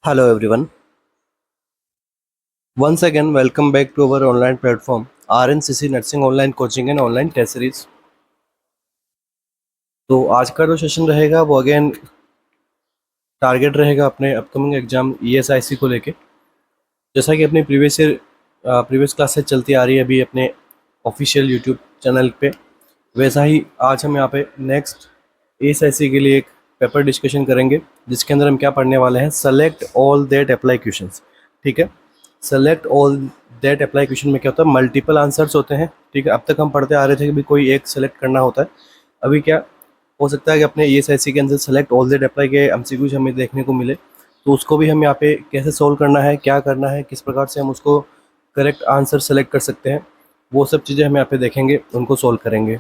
Hello everyone. Once again, welcome back to our online platform RNCC Nursing Online Coaching and Online Test Series. तो आज का जो session रहेगा वो again target रहेगा अपने अपकमिंग एग्जाम ESIC को लेके। जैसा कि अपनी प्रीवियस क्लासेस चलती आ रही है अभी अपने ऑफिशियल यूट्यूब चैनल पे, वैसा ही आज हम यहाँ पे नेक्स्ट ESIC के लिए एक पेपर डिस्कशन करेंगे जिसके अंदर हम क्या पढ़ने वाले हैं, select all that apply questions. ठीक है, select all that apply question में क्या होता है, मल्टीपल आंसर्स होते हैं। ठीक है, अब तक हम पढ़ते आ रहे थे कि भी कोई एक सेलेक्ट करना होता है। अभी क्या हो सकता है कि अपने ESIC के अंदर सेलेक्ट ऑल दैट अप्लाई के MCQs हमें देखने को मिले, तो उसको भी हम यहाँ पे कैसे सोल्व करना है, क्या करना है, किस प्रकार से हम उसको करेक्ट आंसर सेलेक्ट कर सकते हैं, वो सब चीज़ें हम यहाँ पे देखेंगे, उनको सोल्व करेंगे।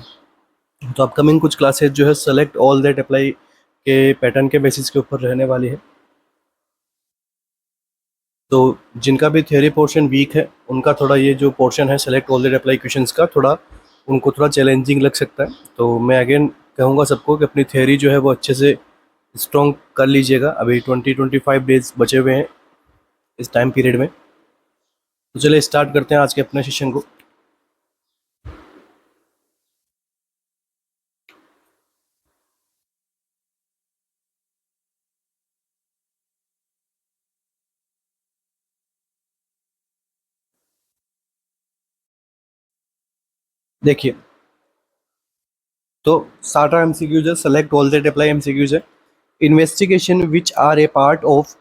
तो अपकमिंग कुछ क्लासेज जो है सेलेक्ट ऑल दैट अप्लाई के पैटर्न के बेसिस के ऊपर रहने वाली है। तो जिनका भी थ्योरी पोर्शन वीक है उनका थोड़ा ये जो पोर्शन है select all that apply questions का उनको थोड़ा चैलेंजिंग लग सकता है। तो मैं अगेन कहूँगा सबको कि अपनी थ्योरी जो है वो अच्छे से स्ट्रॉन्ग कर लीजिएगा। अभी 20-25 डेज बचे हुए हैं इस टाइम पीरियड में। तो चलिए स्टार्ट करते हैं आज के अपने सेशन को। देखिए, तो सारा MCQs है, select all that apply MCQs है। Investigation which are a part of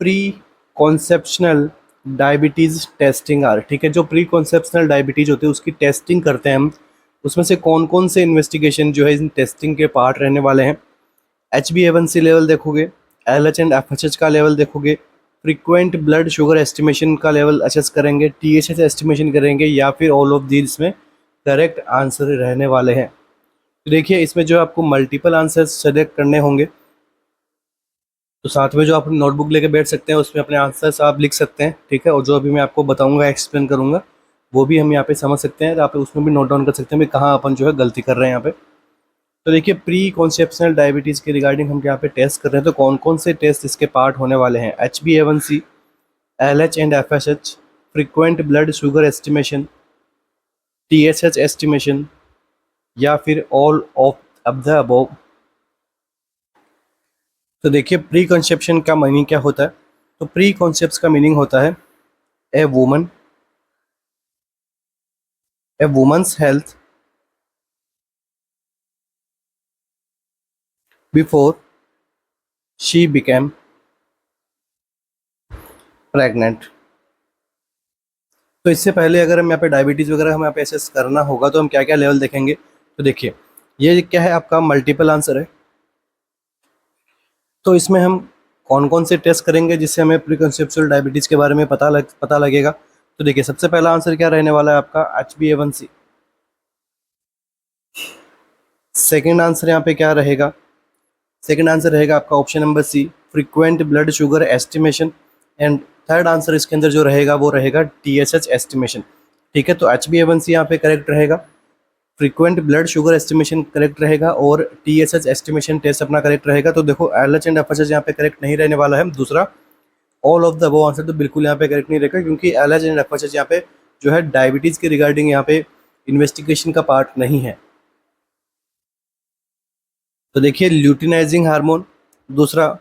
pre conceptional diabetes testing are. ठीक है, जो प्री कॉन्सेप्शनल डायबिटीज़ होती है उसकी टेस्टिंग करते हैं हम। उसमें से कौन कौन से इन्वेस्टिगेशन जो है इन टेस्टिंग के पार्ट रहने वाले हैं। HbA1c लेवल देखोगे, LH एंड FSH का लेवल देखोगे, फ्रीक्वेंट ब्लड शुगर एस्टिमेशन का लेवल असेस करेंगे, TSH एस्टिमेशन करेंगे, या फिर ऑल ऑफ दीज में करेक्ट आंसर रहने वाले हैं। तो देखिए, इसमें जो आपको मल्टीपल आंसर्स सेलेक्ट करने होंगे, तो साथ में जो आप नोटबुक लेके बैठ सकते हैं उसमें अपने आंसर्स आप लिख सकते हैं। ठीक है, और जो अभी मैं आपको बताऊंगा, एक्सप्लेन करूंगा, वो भी हम यहाँ पे समझ सकते हैं। आप उसमें भी नोट डाउन कर सकते हैं भी कहाँ अपन जो है गलती कर रहे हैं यहाँ पे। तो देखिए, प्री कॉन्सेप्शनल डायबिटीज़ के रिगार्डिंग हम यहाँ पे टेस्ट कर रहे हैं, तो कौन कौन से टेस्ट इसके पार्ट होने वाले हैं। HbA1c, LH and FSH, frequent blood sugar estimation, TSH estimation, या फिर ऑल ऑफ अब द अबव। तो देखिए, प्री कंसेप्शन का मीनिंग क्या होता है। तो प्री कॉन्सेप्ट का मीनिंग होता है a woman's health before she became pregnant. तो इससे पहले अगर हम यहाँ पे डायबिटीज़ वगैरह हमें यहाँ पे एसेस करना होगा तो हम क्या क्या लेवल देखेंगे। तो देखिए, ये क्या है, आपका मल्टीपल आंसर है। तो इसमें हम कौन कौन से टेस्ट करेंगे जिससे हमें प्री कंसेप्चुअल डायबिटीज़ के बारे में पता लगेगा। तो देखिए, सबसे पहला आंसर क्या रहने वाला है आपका, HbA1c। सेकेंड आंसर यहाँ पे क्या रहेगा, सेकेंड आंसर रहेगा आपका option number C, frequent blood sugar estimation. And third answer इसके अंदर जो रहेगा वो रहेगा TSH एस्टिमेशन। ठीक है, तो HbA1c यहाँ पे करेक्ट रहेगा, frequent blood sugar estimation correct रहेगा, और TSH एस्टिमेशन टेस्ट अपना करेक्ट रहेगा। तो देखो, LH एंड FSH यहाँ पे करेक्ट नहीं रहने वाला है। दूसरा ऑल ऑफ द वो आंसर तो बिल्कुल यहाँ पे करेक्ट नहीं रहेगा, क्योंकि LH एंड FSH यहाँ पे जो है डायबिटीज़ के रिगार्डिंग यहाँ पे इन्वेस्टिगेशन का पार्ट नहीं है। तो देखिए, ल्यूटिनाइजिंग हार्मोन, दूसरा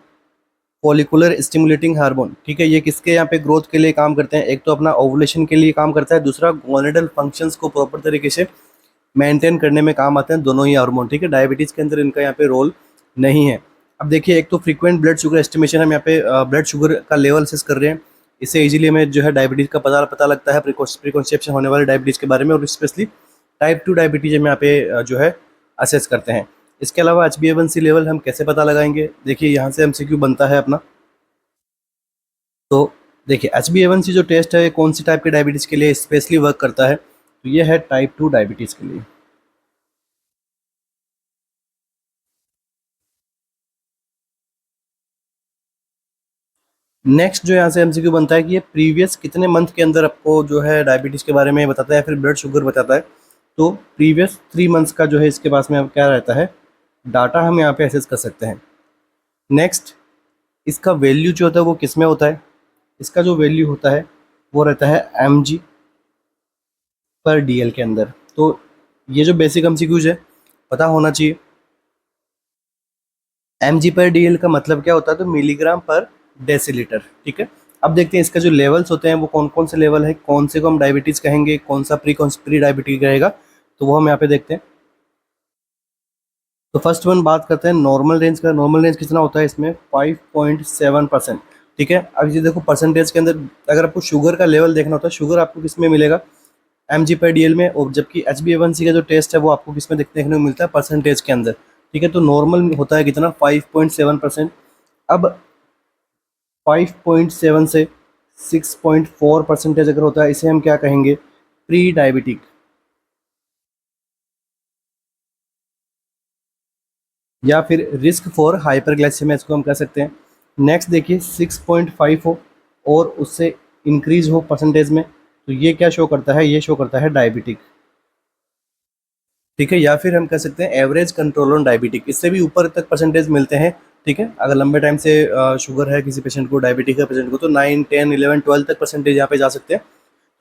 फॉलिकुलर स्टिमुलेटिंग हार्मोन। ठीक है, ये किसके यहाँ पे ग्रोथ के लिए काम करते हैं, एक तो अपना ओवुलेशन के लिए काम करता है, दूसरा गोनेडल फंक्शंस को प्रॉपर तरीके से मेंटेन करने में काम आते हैं दोनों ही हार्मोन। ठीक है, डायबिटीज़ के अंदर इनका यहाँ पे रोल नहीं है। अब देखिए, एक तो फ्रीक्वेंट ब्लड शुगर एस्टिमेशन, हम यहाँ पे ब्लड शुगर का लेवल असेस कर रहे हैं। इससे इजीली हमें जो है डायबिटीज़ का पता लगता है, प्रिकॉन्सेप्शन होने वाले डायबिटीज़ के बारे में, और स्पेशली टाइप 2 डायबिटीज़ हम यहाँ पे जो है असेस करते हैं। इसके अलावा HbA1c लेवल हम कैसे पता लगाएंगे, देखिए यहाँ से MCQ बनता है अपना। तो देखिए, HbA1c जो टेस्ट है ये कौन सी टाइप के डायबिटीज़ के लिए स्पेशली वर्क करता है, तो ये है टाइप 2 डायबिटीज़ के लिए। नेक्स्ट जो यहाँ से MCQ बनता है कि ये प्रीवियस कितने मंथ के अंदर आपको जो है डायबिटीज़ के बारे में बताता है, या फिर ब्लड शुगर बताता है। तो प्रीवियस 3 मंथ्स का जो है इसके पास में क्या रहता है, डाटा हम यहाँ पे एसेस कर सकते हैं। नेक्स्ट, इसका वैल्यू जो होता है वो किस में होता है? इसका जो वैल्यू होता है वो रहता है mg पर dl के अंदर। तो ये जो बेसिक एमसीक्यूज है पता होना चाहिए। mg पर dl का मतलब क्या होता है? तो मिलीग्राम पर डेसीलीटर। ठीक है, अब देखते हैं इसका जो लेवल्स होते हैं वो कौन कौन से लेवल है, कौन से को हम डायबिटीज़ कहेंगे, कौन सा प्री डायबिटीज रहेगा, तो वो हम यहाँ पे देखते हैं। तो फर्स्ट वन बात करते हैं नॉर्मल रेंज का। नॉर्मल रेंज कितना होता है इसमें? 5.7%। ठीक है, अब ये देखो परसेंटेज के अंदर अगर आपको शुगर का लेवल देखना होता है, शुगर आपको किस में मिलेगा? mg पर dl में। और जबकि HbA1c का जो टेस्ट है वो आपको किस में देखने को मिलता है? परसेंटेज के अंदर। ठीक है, तो नॉर्मल होता है कितना? 5.7%। अब 5.7 से 6.4% अगर होता है, इसे हम क्या कहेंगे? Pre diabetic. या फिर रिस्क फॉर हाइपरग्लाइसेमिया इसको हम कह सकते हैं। नेक्स्ट देखिए 6.5 हो और उससे इंक्रीज हो परसेंटेज में, तो ये क्या शो करता है? ये शो करता है डायबिटिक। ठीक है, या फिर हम कह सकते हैं एवरेज कंट्रोल ऑन डायबिटिक, इससे भी ऊपर तक परसेंटेज मिलते हैं। ठीक है, अगर लंबे टाइम से शुगर है किसी पेशेंट को, डायबिटिक है पेशेंट को, तो 9, 10, 11, 12 तक परसेंटेज यहाँ पे जा सकते हैं।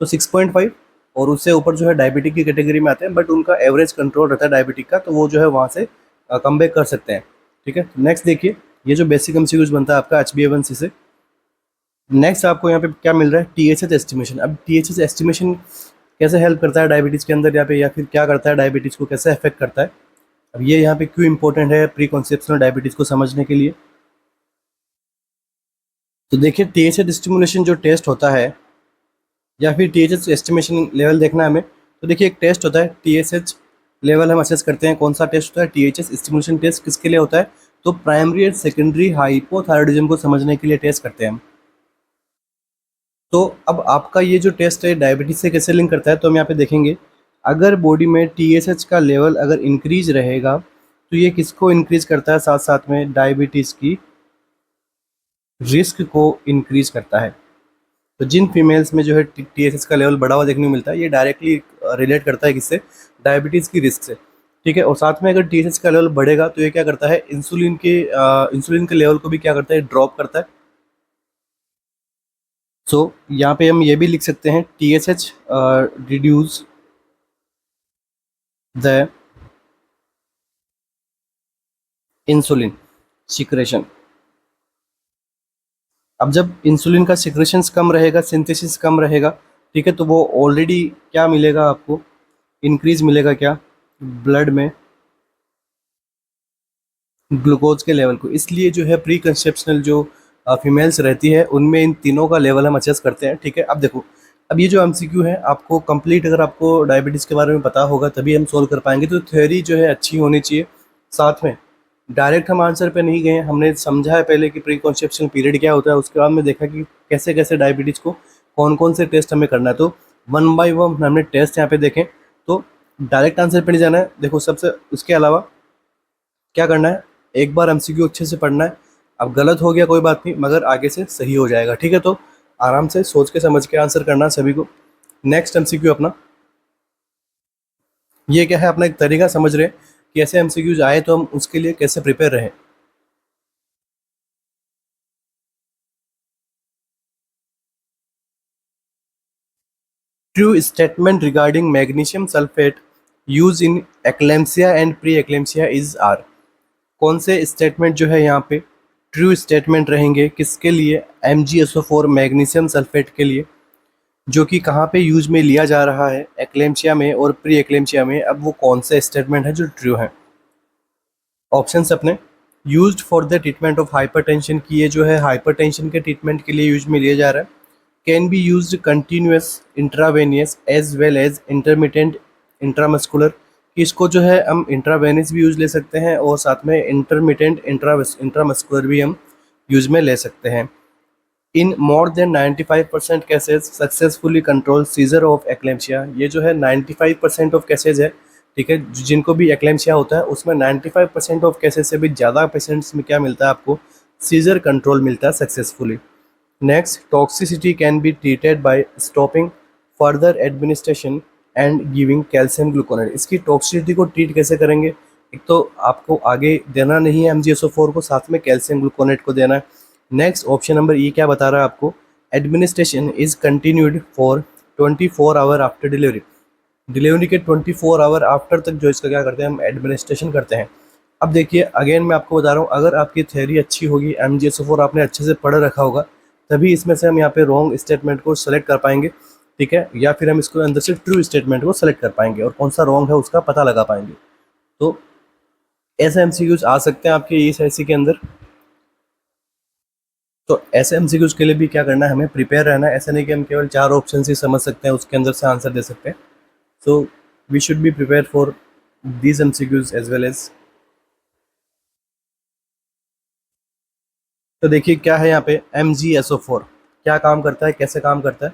तो 6.5 और उससे ऊपर जो है डायबिटिक की कैटेगरी में आते हैं, बट उनका एवरेज कंट्रोल रहता है डायबिटिक का, तो वो जो है वहाँ से कम बैक कर सकते हैं। ठीक है, नेक्स्ट देखिए ये जो बेसिक एमसीक्यूज बनता है आपका HbA1c से। नेक्स्ट आपको यहाँ पे क्या मिल रहा है? TSH estimation. अब TSH एस्टिमेशन कैसे हेल्प करता है डायबिटीज़ के अंदर, या पे या फिर क्या करता है डायबिटीज़ को कैसे अफेक्ट करता है? अब ये यहाँ पे क्यों इंपॉर्टेंट है प्री कॉन्सेप्शनल डायबिटीज़ को समझने के लिए? तो देखिए TSH स्टिमुलेशन जो टेस्ट होता है, या फिर TSH एस्टिमेशन लेवल देखना है हमें, तो देखिए एक टेस्ट होता है TSH लेवल हम असेस करते हैं। कौन सा टेस्ट होता है? TSH stimulation test. किसके लिए होता है? तो प्राइमरी एंड सेकेंडरी हाइपोथायरॉयडिज्म को समझने के लिए टेस्ट करते हैं हम। तो अब आपका ये जो टेस्ट है डायबिटीज़ से कैसे लिंक करता है, तो हम यहाँ पे देखेंगे अगर बॉडी में TSH का लेवल अगर इंक्रीज रहेगा तो ये किसको इंक्रीज करता है? साथ साथ में डायबिटीज़ की रिस्क को इंक्रीज करता है। तो जिन फीमेल्स में जो है TSH का लेवल बढ़ा हुआ देखने को मिलता है, ये डायरेक्टली रिलेट करता है किससे? डायबिटीज़ की रिस्क से। ठीक है, और साथ में अगर TSH का लेवल बढ़ेगा तो ये क्या करता है? इंसुलिन के लेवल को भी क्या करता है? ड्रॉप करता है। सो यहाँ पे हम ये भी लिख सकते हैं TSH reduce the insulin secretion. अब जब इंसुलिन का सिक्रेशन कम रहेगा, सिंथेसिस कम रहेगा, ठीक है, तो वो ऑलरेडी क्या मिलेगा आपको? इंक्रीज मिलेगा क्या? ब्लड में ग्लूकोज के लेवल को। इसलिए जो है प्री कंसेप्शनल जो फीमेल्स रहती है उनमें इन तीनों का लेवल हम असेस करते हैं। ठीक है, अब देखो अब ये जो एमसीक्यू है आपको कंप्लीट, अगर आपको डायबिटीज़ के बारे में पता होगा तभी हम सोल्व कर पाएंगे। तो थ्योरी जो है अच्छी होनी चाहिए, साथ में डायरेक्ट हम आंसर पे नहीं गए, हमने समझा है पहले कि प्री कॉन्सेप्शनल पीरियड क्या होता है, उसके बाद में देखा कि कैसे कैसे डायबिटीज़ को कौन कौन से टेस्ट हमें करना है। तो वन बाय वन हमने टेस्ट यहाँ पे देखें, तो डायरेक्ट आंसर पे नहीं जाना है। देखो सबसे उसके अलावा क्या करना है? एक बार एमसीक्यू अच्छे से पढ़ना है। अब गलत हो गया कोई बात नहीं, मगर आगे से सही हो जाएगा। ठीक है, तो आराम से सोच के समझ के आंसर करना सभी को। नेक्स्ट एमसीक्यू अपना ये क्या है? अपना एक तरीका समझ रहे हैं कि ऐसे एमसीक्यूज आए तो हम उसके लिए कैसे प्रिपेयर रहें। True statement regarding magnesium sulphate use in eclampsia and pre eclampsia is are. कौन से स्टेटमेंट जो है यहाँ पे ट्रू स्टेटमेंट रहेंगे? किसके लिए? MgSO4 मैग्नीशियम सल्फेट के लिए, जो कि कहाँ पे यूज में लिया जा रहा है? एक्लेम्शिया में और प्री एक्लेम्शिया में। अब वो कौन से स्टेटमेंट है जो ट्रू है? ऑप्शंस अपने used for the treatment of hypertension की, ये जो है हाइपरटेंशन के ट्रीटमेंट के लिए यूज में लिया जा रहा है। Can be used continuous intravenous as well as intermittent intramuscular, कि इसको जो है हम इंट्रावेनियस भी यूज ले सकते हैं और साथ में इंटरमिटेंट इंट्रामस्कुलर भी हम यूज में ले सकते हैं। In more than 95% cases successfully control seizure of eclampsia, ये जो है 95% ऑफ केसेज है। ठीक है, जिनको भी एक्लेम्शिया होता है उसमें 95% ऑफ केसेज से भी ज़्यादा पेशेंट्स में क्या मिलता है आपको? सीजर कंट्रोल मिलता है successfully. Next, toxicity can be treated by stopping further administration and giving calcium gluconate. इसकी टॉक्सिसिटी को ट्रीट कैसे करेंगे? एक तो आपको आगे देना नहीं है MgSO4 को, साथ में कैल्शियम ग्लूकोनेट को देना है। नेक्स्ट ऑप्शन नंबर ई क्या बता रहा है आपको, administration is continued for 24 hour after delivery. Delivery के 24 आवर आफ्टर तक जो इसका क्या करते हैं हम एडमिनिस्ट्रेशन करते हैं। अब देखिए अगेन मैं आपको बता रहा हूँ, अगर आपकी थ्योरी अच्छी होगी, MGSO4 आपने अच्छे से पढ़ रखा होगा, तभी इसमें से हम यहाँ पे रॉन्ग स्टेटमेंट को सेलेक्ट कर पाएंगे, ठीक है, या फिर हम इसको अंदर से ट्रू स्टेटमेंट को सेलेक्ट कर पाएंगे और कौन सा रॉन्ग है उसका पता लगा पाएंगे। तो ऐसे MCQs आ सकते हैं आपके ESIC के अंदर। तो ऐसे MCQs के लिए भी क्या करना है, हमें प्रिपेयर रहना है। ऐसा नहीं कि हम केवल 4 ऑप्शन ही समझ सकते हैं उसके अंदर से आंसर दे सकते हैं। So we should be prepare for these MCQs as well as. तो देखिए क्या है यहाँ पे, MGSO4 क्या काम करता है, कैसे काम करता है,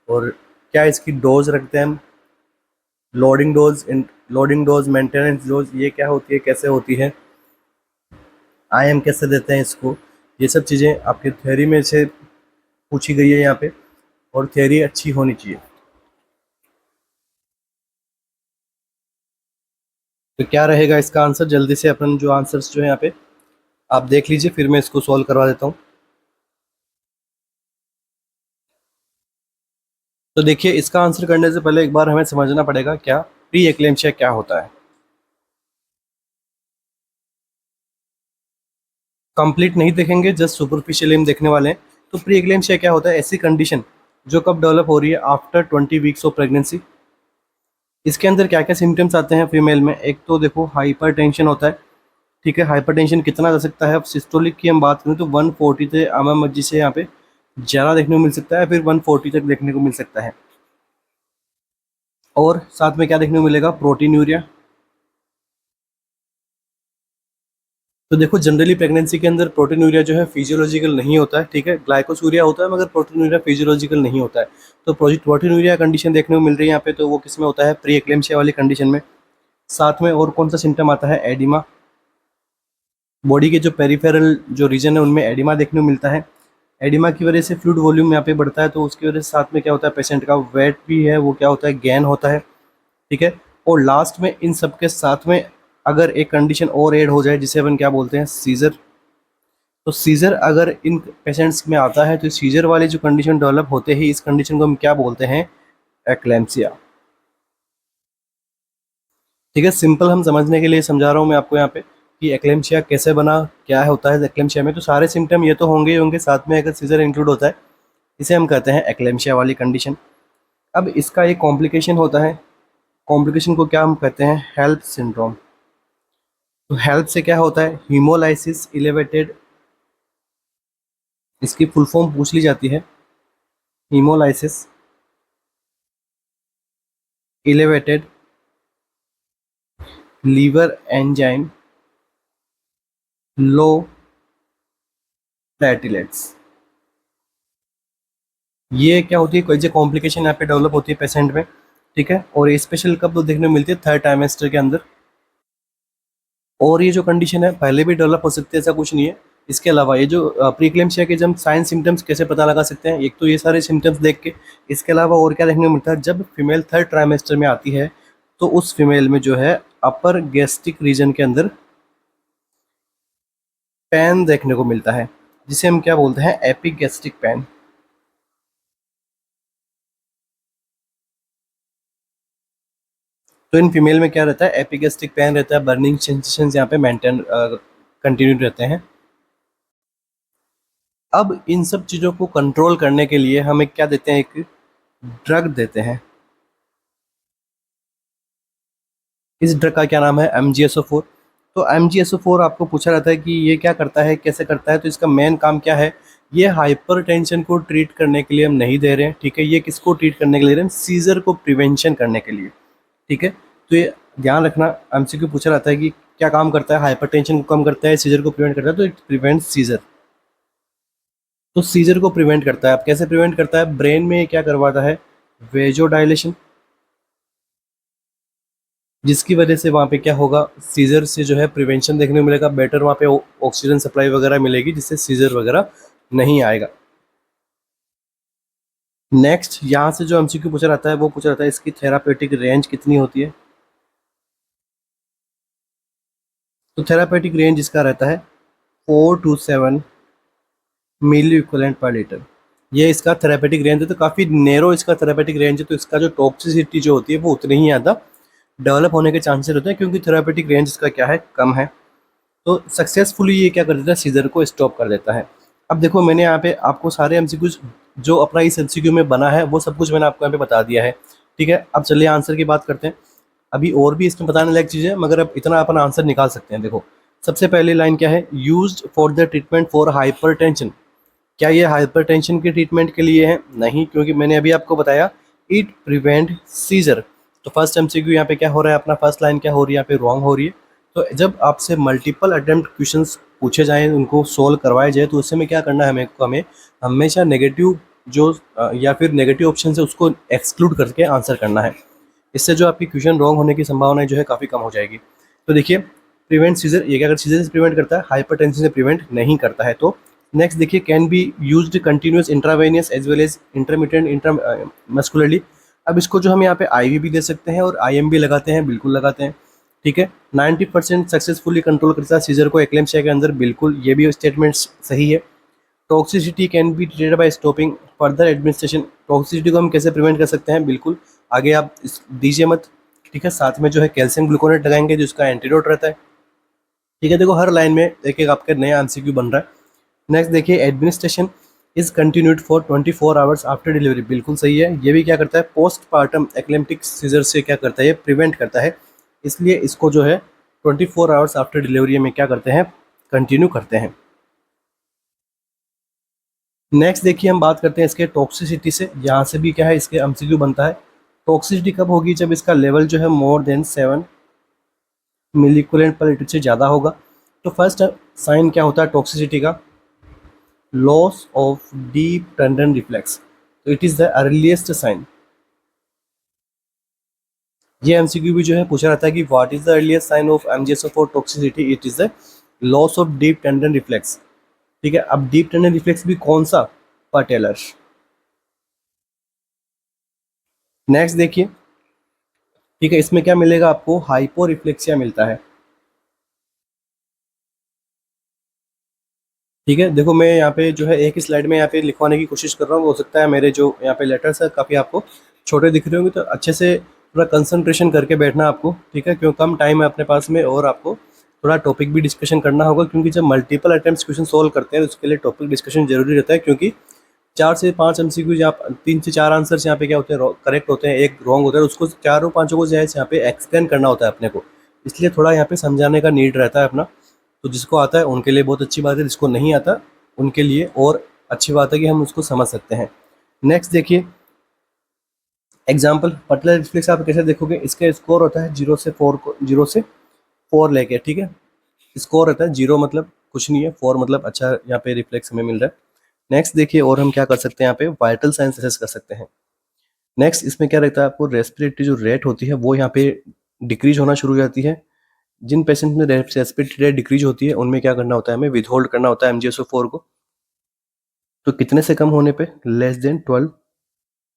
और क्या इसकी डोज रखते हैं हम, लोडिंग डोज, मेंटेनेंस डोज, ये क्या होती है, कैसे होती है, IM कैसे देते हैं इसको, ये सब चीज़ें आपकी थ्योरी में से पूछी गई है यहाँ पे, और थ्योरी अच्छी होनी चाहिए। तो क्या रहेगा इसका आंसर, जल्दी से अपन जो आंसर्स जो है यहाँ पे आप देख लीजिए, फिर मैं इसको सॉल्व करवा देता हूँ। तो देखिए इसका आंसर करने से पहले एक बार हमें समझना पड़ेगा क्या प्री एक्लेम्शिया क्या होता है। कंप्लीट नहीं देखेंगे, जस्ट सुपरफिशियल हम देखने वाले हैं। तो प्री एक्लेम्शिया क्या होता है, ऐसी कंडीशन जो कब डेवलप हो रही है, आफ्टर 20 वीक्स ऑफ प्रेगनेंसी। इसके अंदर क्या क्या सिम्टम्स आते हैं फीमेल में, एक तो देखो हाइपर टेंशन होता है, ठीक है, हाइपर टेंशन कितना जा सकता है, अब सिस्टोलिक की हम बात करें तो 140 से mm से यहाँ पे ज़्यादा देखने को मिल सकता है, फिर 140 तक देखने को मिल सकता है। और साथ में क्या देखने को मिलेगा, प्रोटीन यूरिया। तो देखो जनरली प्रेगनेंसी के अंदर प्रोटीन यूरिया जो है फिजियोलॉजिकल नहीं होता है, ठीक है, ग्लाइकोसूरिया होता है, मगर प्रोटीन यूरिया फिजियोलॉजिकल नहीं होता है। तो प्रोटीन यूरिया कंडीशन देखने को मिल रही है यहाँ पे, तो वो किस में होता है, प्री एक्लेम्शिया वाली कंडीशन में। साथ में और कौन सा सिम्टम आता है, एडिमा। बॉडी के जो पेरिफेरल जो रीजन है उनमें एडिमा देखने को मिलता है। एडिमा की वजह से फ्लूइड वॉल्यूम यहाँ पे बढ़ता है, तो उसकी वजह से साथ में क्या होता है, पेशेंट का वेट भी है वो क्या होता है, गेन होता है, ठीक है। और लास्ट में इन सब के साथ में अगर एक कंडीशन और ऐड हो जाए जिसे अपन क्या बोलते हैं, सीजर। तो सीजर अगर इन पेशेंट्स में आता है तो सीजर वाली जो कंडीशन डेवलप होते ही इस कंडीशन को हम क्या बोलते हैं, एक्लेम्सिया। ठीक है, सिंपल हम समझने के लिए समझा रहा हूँ मैं आपको यहाँ पे कि एक्लेम्शिया कैसे बना, क्या होता है एक्लेम्शिया में। तो सारे सिम्टम ये तो होंगे ही होंगे, साथ में अगर सीजर इंक्लूड होता है इसे हम कहते हैं एक्लेम्शिया वाली कंडीशन। अब इसका एक कॉम्प्लिकेशन होता है, कॉम्प्लिकेशन को क्या हम कहते हैं, हेल्प सिंड्रोम। तो हेल्प से क्या होता है, हीमोलाइसिस इलेवेटेड, इसकी फुल फॉर्म पूछ ली जाती है, हीमोलाइसिस इलेवेटेड लीवर एंजाइम लो प्लेटलेट्स। ये क्या होती है, कोई जो कॉम्प्लिकेशन यहाँ पे डेवलप होती है पेशेंट में, ठीक है, और ये स्पेशल कब देखने को मिलती है, थर्ड टाइमेस्टर के अंदर। और ये जो कंडीशन है पहले भी डेवलप हो सकती है, ऐसा कुछ नहीं है। इसके अलावा ये जो प्रीक्लेम्शिया के जब साइन सिम्टम्स कैसे पता लगा सकते हैं, एक तो ये सारे सिम्टम्स देख के, इसके अलावा और क्या देखने को मिलता है, जब फीमेल थर्ड ट्राइमेस्टर में आती है तो उस फीमेल में जो है अपर गैस्ट्रिक रीजन के अंदर पेन देखने को मिलता है, जिसे हम क्या बोलते हैं, एपिगैस्ट्रिक पेन। तो इन फीमेल में क्या रहता है, एपिगैस्ट्रिक पेन रहता है, बर्निंग सेंसेशन यहाँ पे मेंटेन कंटिन्यू रहते हैं। अब इन सब चीज़ों को कंट्रोल करने के लिए हम एक क्या देते हैं, एक ड्रग देते हैं। इस ड्रग का क्या नाम है, MGSO4। तो MGSO4 आपको पूछा जाता है कि ये क्या करता है, कैसे करता है, तो इसका मेन काम क्या है, ये हाइपरटेंशन को ट्रीट करने के लिए हम नहीं दे रहे हैं, ठीक है, ये किसको ट्रीट करने के लिए दे रहे हैं, सीजर को प्रिवेंशन करने के लिए, ठीक है। तो ये ध्यान रखना, MCQ पूछा जाता है कि क्या काम करता है, हाइपरटेंशन को कम करता है, सीजर को प्रिवेंट करता है, तो इट प्रिवेंट सीजर। तो सीजर को प्रिवेंट करता है, अब कैसे प्रिवेंट करता है, ब्रेन में क्या करवाता है, वेजो डायलेशन, जिसकी वजह से वहाँ पे क्या होगा, सीजर से जो है प्रिवेंशन देखने को मिलेगा, बेटर वहाँ पे ऑक्सीजन सप्लाई वगैरह मिलेगी, जिससे सीजर वगैरह नहीं आएगा। नेक्स्ट यहाँ से जो MCQ पूछा रहता है वो पूछा रहता है इसकी थेरापेटिक रेंज कितनी होती है। तो थेरापेटिक रेंज इसका रहता है 4 to 7 milliequivalent per litre, ये इसका थेरेपेटिक रेंज है। तो काफ़ी नेरो इसका थेरेपेटिक रेंज है, तो इसका जो टॉक्सिसिटी जो होती है वो उतनी ही ज़्यादा डेवलप होने के चांसेस होते हैं, क्योंकि थेरेपेटिक रेंज इसका क्या है, कम है। तो सक्सेसफुली ये क्या कर देता है, सीजर को स्टॉप कर देता है। अब देखो मैंने यहाँ पे आपको सारे एमसीक्यूज जो अपना इस एमसीक्यू में बना है वो सब कुछ मैंने आपको यहाँ पे बता दिया है, ठीक है। अब चलिए आंसर की बात करते हैं। अभी और भी इसमें बताने लायक चीज़ है, मगर अब इतना अपन आंसर निकाल सकते हैं। देखो सबसे पहली लाइन क्या है, used for the treatment for hypertension. क्या ये हाइपरटेंशन के ट्रीटमेंट के लिए है? नहीं, क्योंकि मैंने अभी आपको बताया इट प्रिवेंट सीजर। तो फर्स्ट एमसीक्यू यहाँ पे क्या हो रहा है, अपना फर्स्ट लाइन क्या हो रही है, यहाँ पे रॉन्ग हो रही है। तो जब आपसे मल्टीपल अटेम्प्ट क्वेश्चंस पूछे जाएँ, उनको सोल्व करवाए जाए, तो उससे में क्या करना है, हमें हमेशा नेगेटिव जो या फिर नेगेटिव ऑप्शन है उसको एक्सक्लूड करके आंसर करना है। इससे जो आपकी क्वेश्चन रॉन्ग होने की संभावना जो है काफ़ी कम हो जाएगी। तो देखिए प्रिवेंट सीजर, ये क्या अगर सीजर से प्रिवेंट करता है, हाइपरटेंशन से प्रिवेंट नहीं करता है। तो नेक्स्ट देखिए, can be used continuous intravenous as well as intermediate intramuscularly. अब इसको जो हम यहाँ पे आईवी भी दे सकते हैं और आईएम भी लगाते हैं, बिल्कुल लगाते हैं, ठीक है। 90% सक्सेसफुली कंट्रोल करता है सीजर को एक्लेम्पसिया के अंदर, बिल्कुल ये भी स्टेटमेंट सही है। Toxicity can be treated by stopping further administration. Toxicity को हम कैसे प्रिवेंट कर सकते हैं, बिल्कुल आगे आप दीजिए मत, ठीक है। साथ में जो है कैल्शियम ग्लूकोनेट लगाएंगे जिसका एंटीडोट रहता है, ठीक है। देखो हर लाइन में एक एक आपका नया एमसीक्यू बन रहा है। नेक्स्ट देखिए, administration is continued for 24 hours after delivery, बिल्कुल सही है। ये भी क्या करता है, पोस्ट पार्टम एक्लेम्प्टिक सीजर से क्या करता है, ये प्रिवेंट करता है। इसलिए इसको जो है 24 आवर्स आफ्टर डिलीवरी में क्या करते हैं, कंटिन्यू करते हैं। नेक्स्ट देखिए, हम बात करते हैं इसके टॉक्सिसिटी से। यहाँ से भी क्या है, इसके एमसीक्यू बनता है। टॉक्सिसिटी कब होगी, जब इसका लेवल जो है मोर देन 7 मिलीकुलेंट पर लीटर से ज़्यादा होगा। तो फर्स्ट साइन क्या होता है टॉक्सिसिटी का, loss of deep tendon reflex. तो it is the earliest sign. ये एमसीक्यू भी जो है पूछा रहता है कि what is the earliest sign of MGSO for toxicity, it is the loss of deep tendon reflex, ठीक है। अब डीप टेंडन रिफ्लेक्स भी कौन सा, पटेलर। नेक्स्ट देखिए, ठीक है, इसमें क्या मिलेगा आपको, हाइपो रिफ्लेक्सिया मिलता है, ठीक है। देखो मैं यहाँ पे जो है एक ही स्लाइड में यहाँ पे लिखवाने की कोशिश कर रहा हूँ, हो सकता है मेरे जो यहाँ पे लेटर्स है काफ़ी आपको छोटे दिख रहे होंगे, तो अच्छे से थोड़ा कंसंट्रेशन करके बैठना आपको, ठीक है, क्यों कम टाइम है अपने पास में और आपको थोड़ा टॉपिक भी डिस्कशन करना होगा, क्योंकि जब मल्टीपल अटेम्प्ट क्वेश्चन सोल्व करते हैं तो उसके लिए टॉपिक डिस्कशन जरूरी रहता है, क्योंकि 4 से 5 एमसीक्यू यहाँ 3 से 4 आंसर्स यहाँ पे क्या होते हैं, करेक्ट होते हैं, एक रॉन्ग होता है, उसको चारों पाँचों को जो है यहाँ पे एक्सप्लेन करना होता है अपने को, इसलिए थोड़ा यहाँ पे समझाने का नीड रहता है अपना। तो जिसको आता है उनके लिए बहुत अच्छी बात है, जिसको नहीं आता उनके लिए और अच्छी बात है कि हम उसको समझ सकते हैं। नेक्स्ट देखिए एग्जाम्पल, पटलर रिफ्लेक्स आप कैसे देखोगे, इसका स्कोर होता है 0 से 4 को, 0 से 4 लेके, ठीक है। स्कोर रहता है 0 मतलब कुछ नहीं है, 4 मतलब अच्छा यहाँ पे रिफ्लेक्स हमें मिल रहा है। नेक्स्ट देखिए, और हम क्या कर सकते हैं यहाँ पे, वाइटल साइंस असेस कर सकते हैं। नेक्स्ट इसमें क्या रहता है, आपको रेस्पिरेटरी जो रेट होती है वो यहाँ पे डिक्रीज होना शुरू हो जाती है। जिन पेशेंट में रेस्पिरेटरी रेट डिक्रीज होती है उनमें क्या करना होता है, हमें विथहोल्ड करना होता है MgSO4 को। तो कितने से कम होने पे, less than 12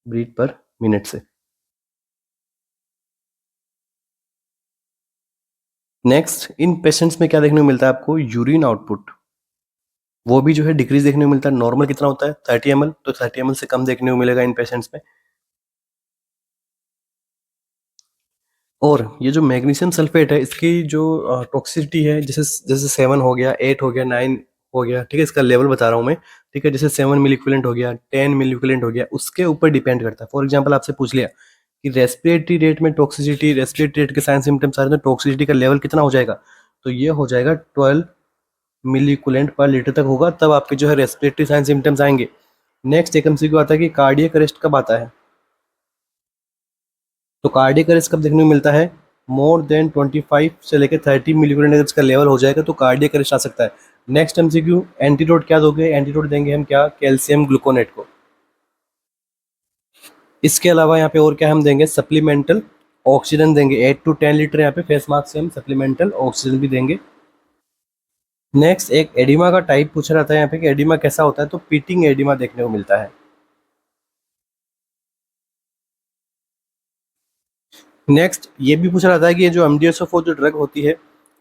breath per minute से। नेक्स्ट इन पेशेंट्स में क्या देखने को मिलता है आपको, यूरिन आउटपुट, वो भी जो है डिक्रीज देखने को मिलता है। नॉर्मल कितना होता है 30 ml, तो 30 ml से कम देखने को मिलेगा इन पेशेंट्स में। और ये जो मैग्नीशियम सल्फेट है, इसकी जो टॉक्सिसिटी है, जैसे जैसे 7 हो गया, 8 हो गया, 9 हो गया, ठीक है, इसका लेवल बता रहा हूँ मैं, ठीक है। जैसे 7 मिली इक्विवेलेंट हो गया, 10 मिली इक्विवेलेंट हो गया, उसके ऊपर डिपेंड करता है। फॉर एग्जांपल आपसे पूछ लिया कि रेस्पिरेटरी रेट में टॉक्सिसिटी, रेस्पिरेटरी रेट के साइन सिम्टम्स आ रहे हैं, तो टॉक्सिसिटी का लेवल कितना हो जाएगा, तो ये हो जाएगा 12 मिली इक्विवेलेंट पर लीटर तक होगा, तब आपके जो है रेस्पिरेटरी साइन सिम्टम्स आएंगे। नेक्स्ट एक एमसीक्यू आता है कि कार्डियक अरेस्ट कब आता है, तो कार्डियक अरेस्ट कब देखने को मिलता है, मोर देन 25 से लेकर 30 मिलीग्राम का लेवल हो जाएगा तो कार्डियक अरेस्ट आ सकता है। नेक्स्ट एमसीक्यू, एंटीडोट क्या दोगे, एंटीडोट देंगे हम क्या, कैल्शियम ग्लूकोनेट को। इसके अलावा यहाँ पे और क्या हम देंगे, सप्लीमेंटल ऑक्सीजन देंगे, 8 to 10 लीटर यहाँ पे फेस मास्क से हम सप्लीमेंटल ऑक्सीजन भी देंगे। नेक्स्ट एक एडिमा का टाइप पूछा जाता है यहाँ पे कि एडिमा कैसा होता है, तो पीटिंग एडिमा देखने को मिलता है। नेक्स्ट ये भी पूछा जाता है कि ये जो MDSO4 जो ड्रग होती है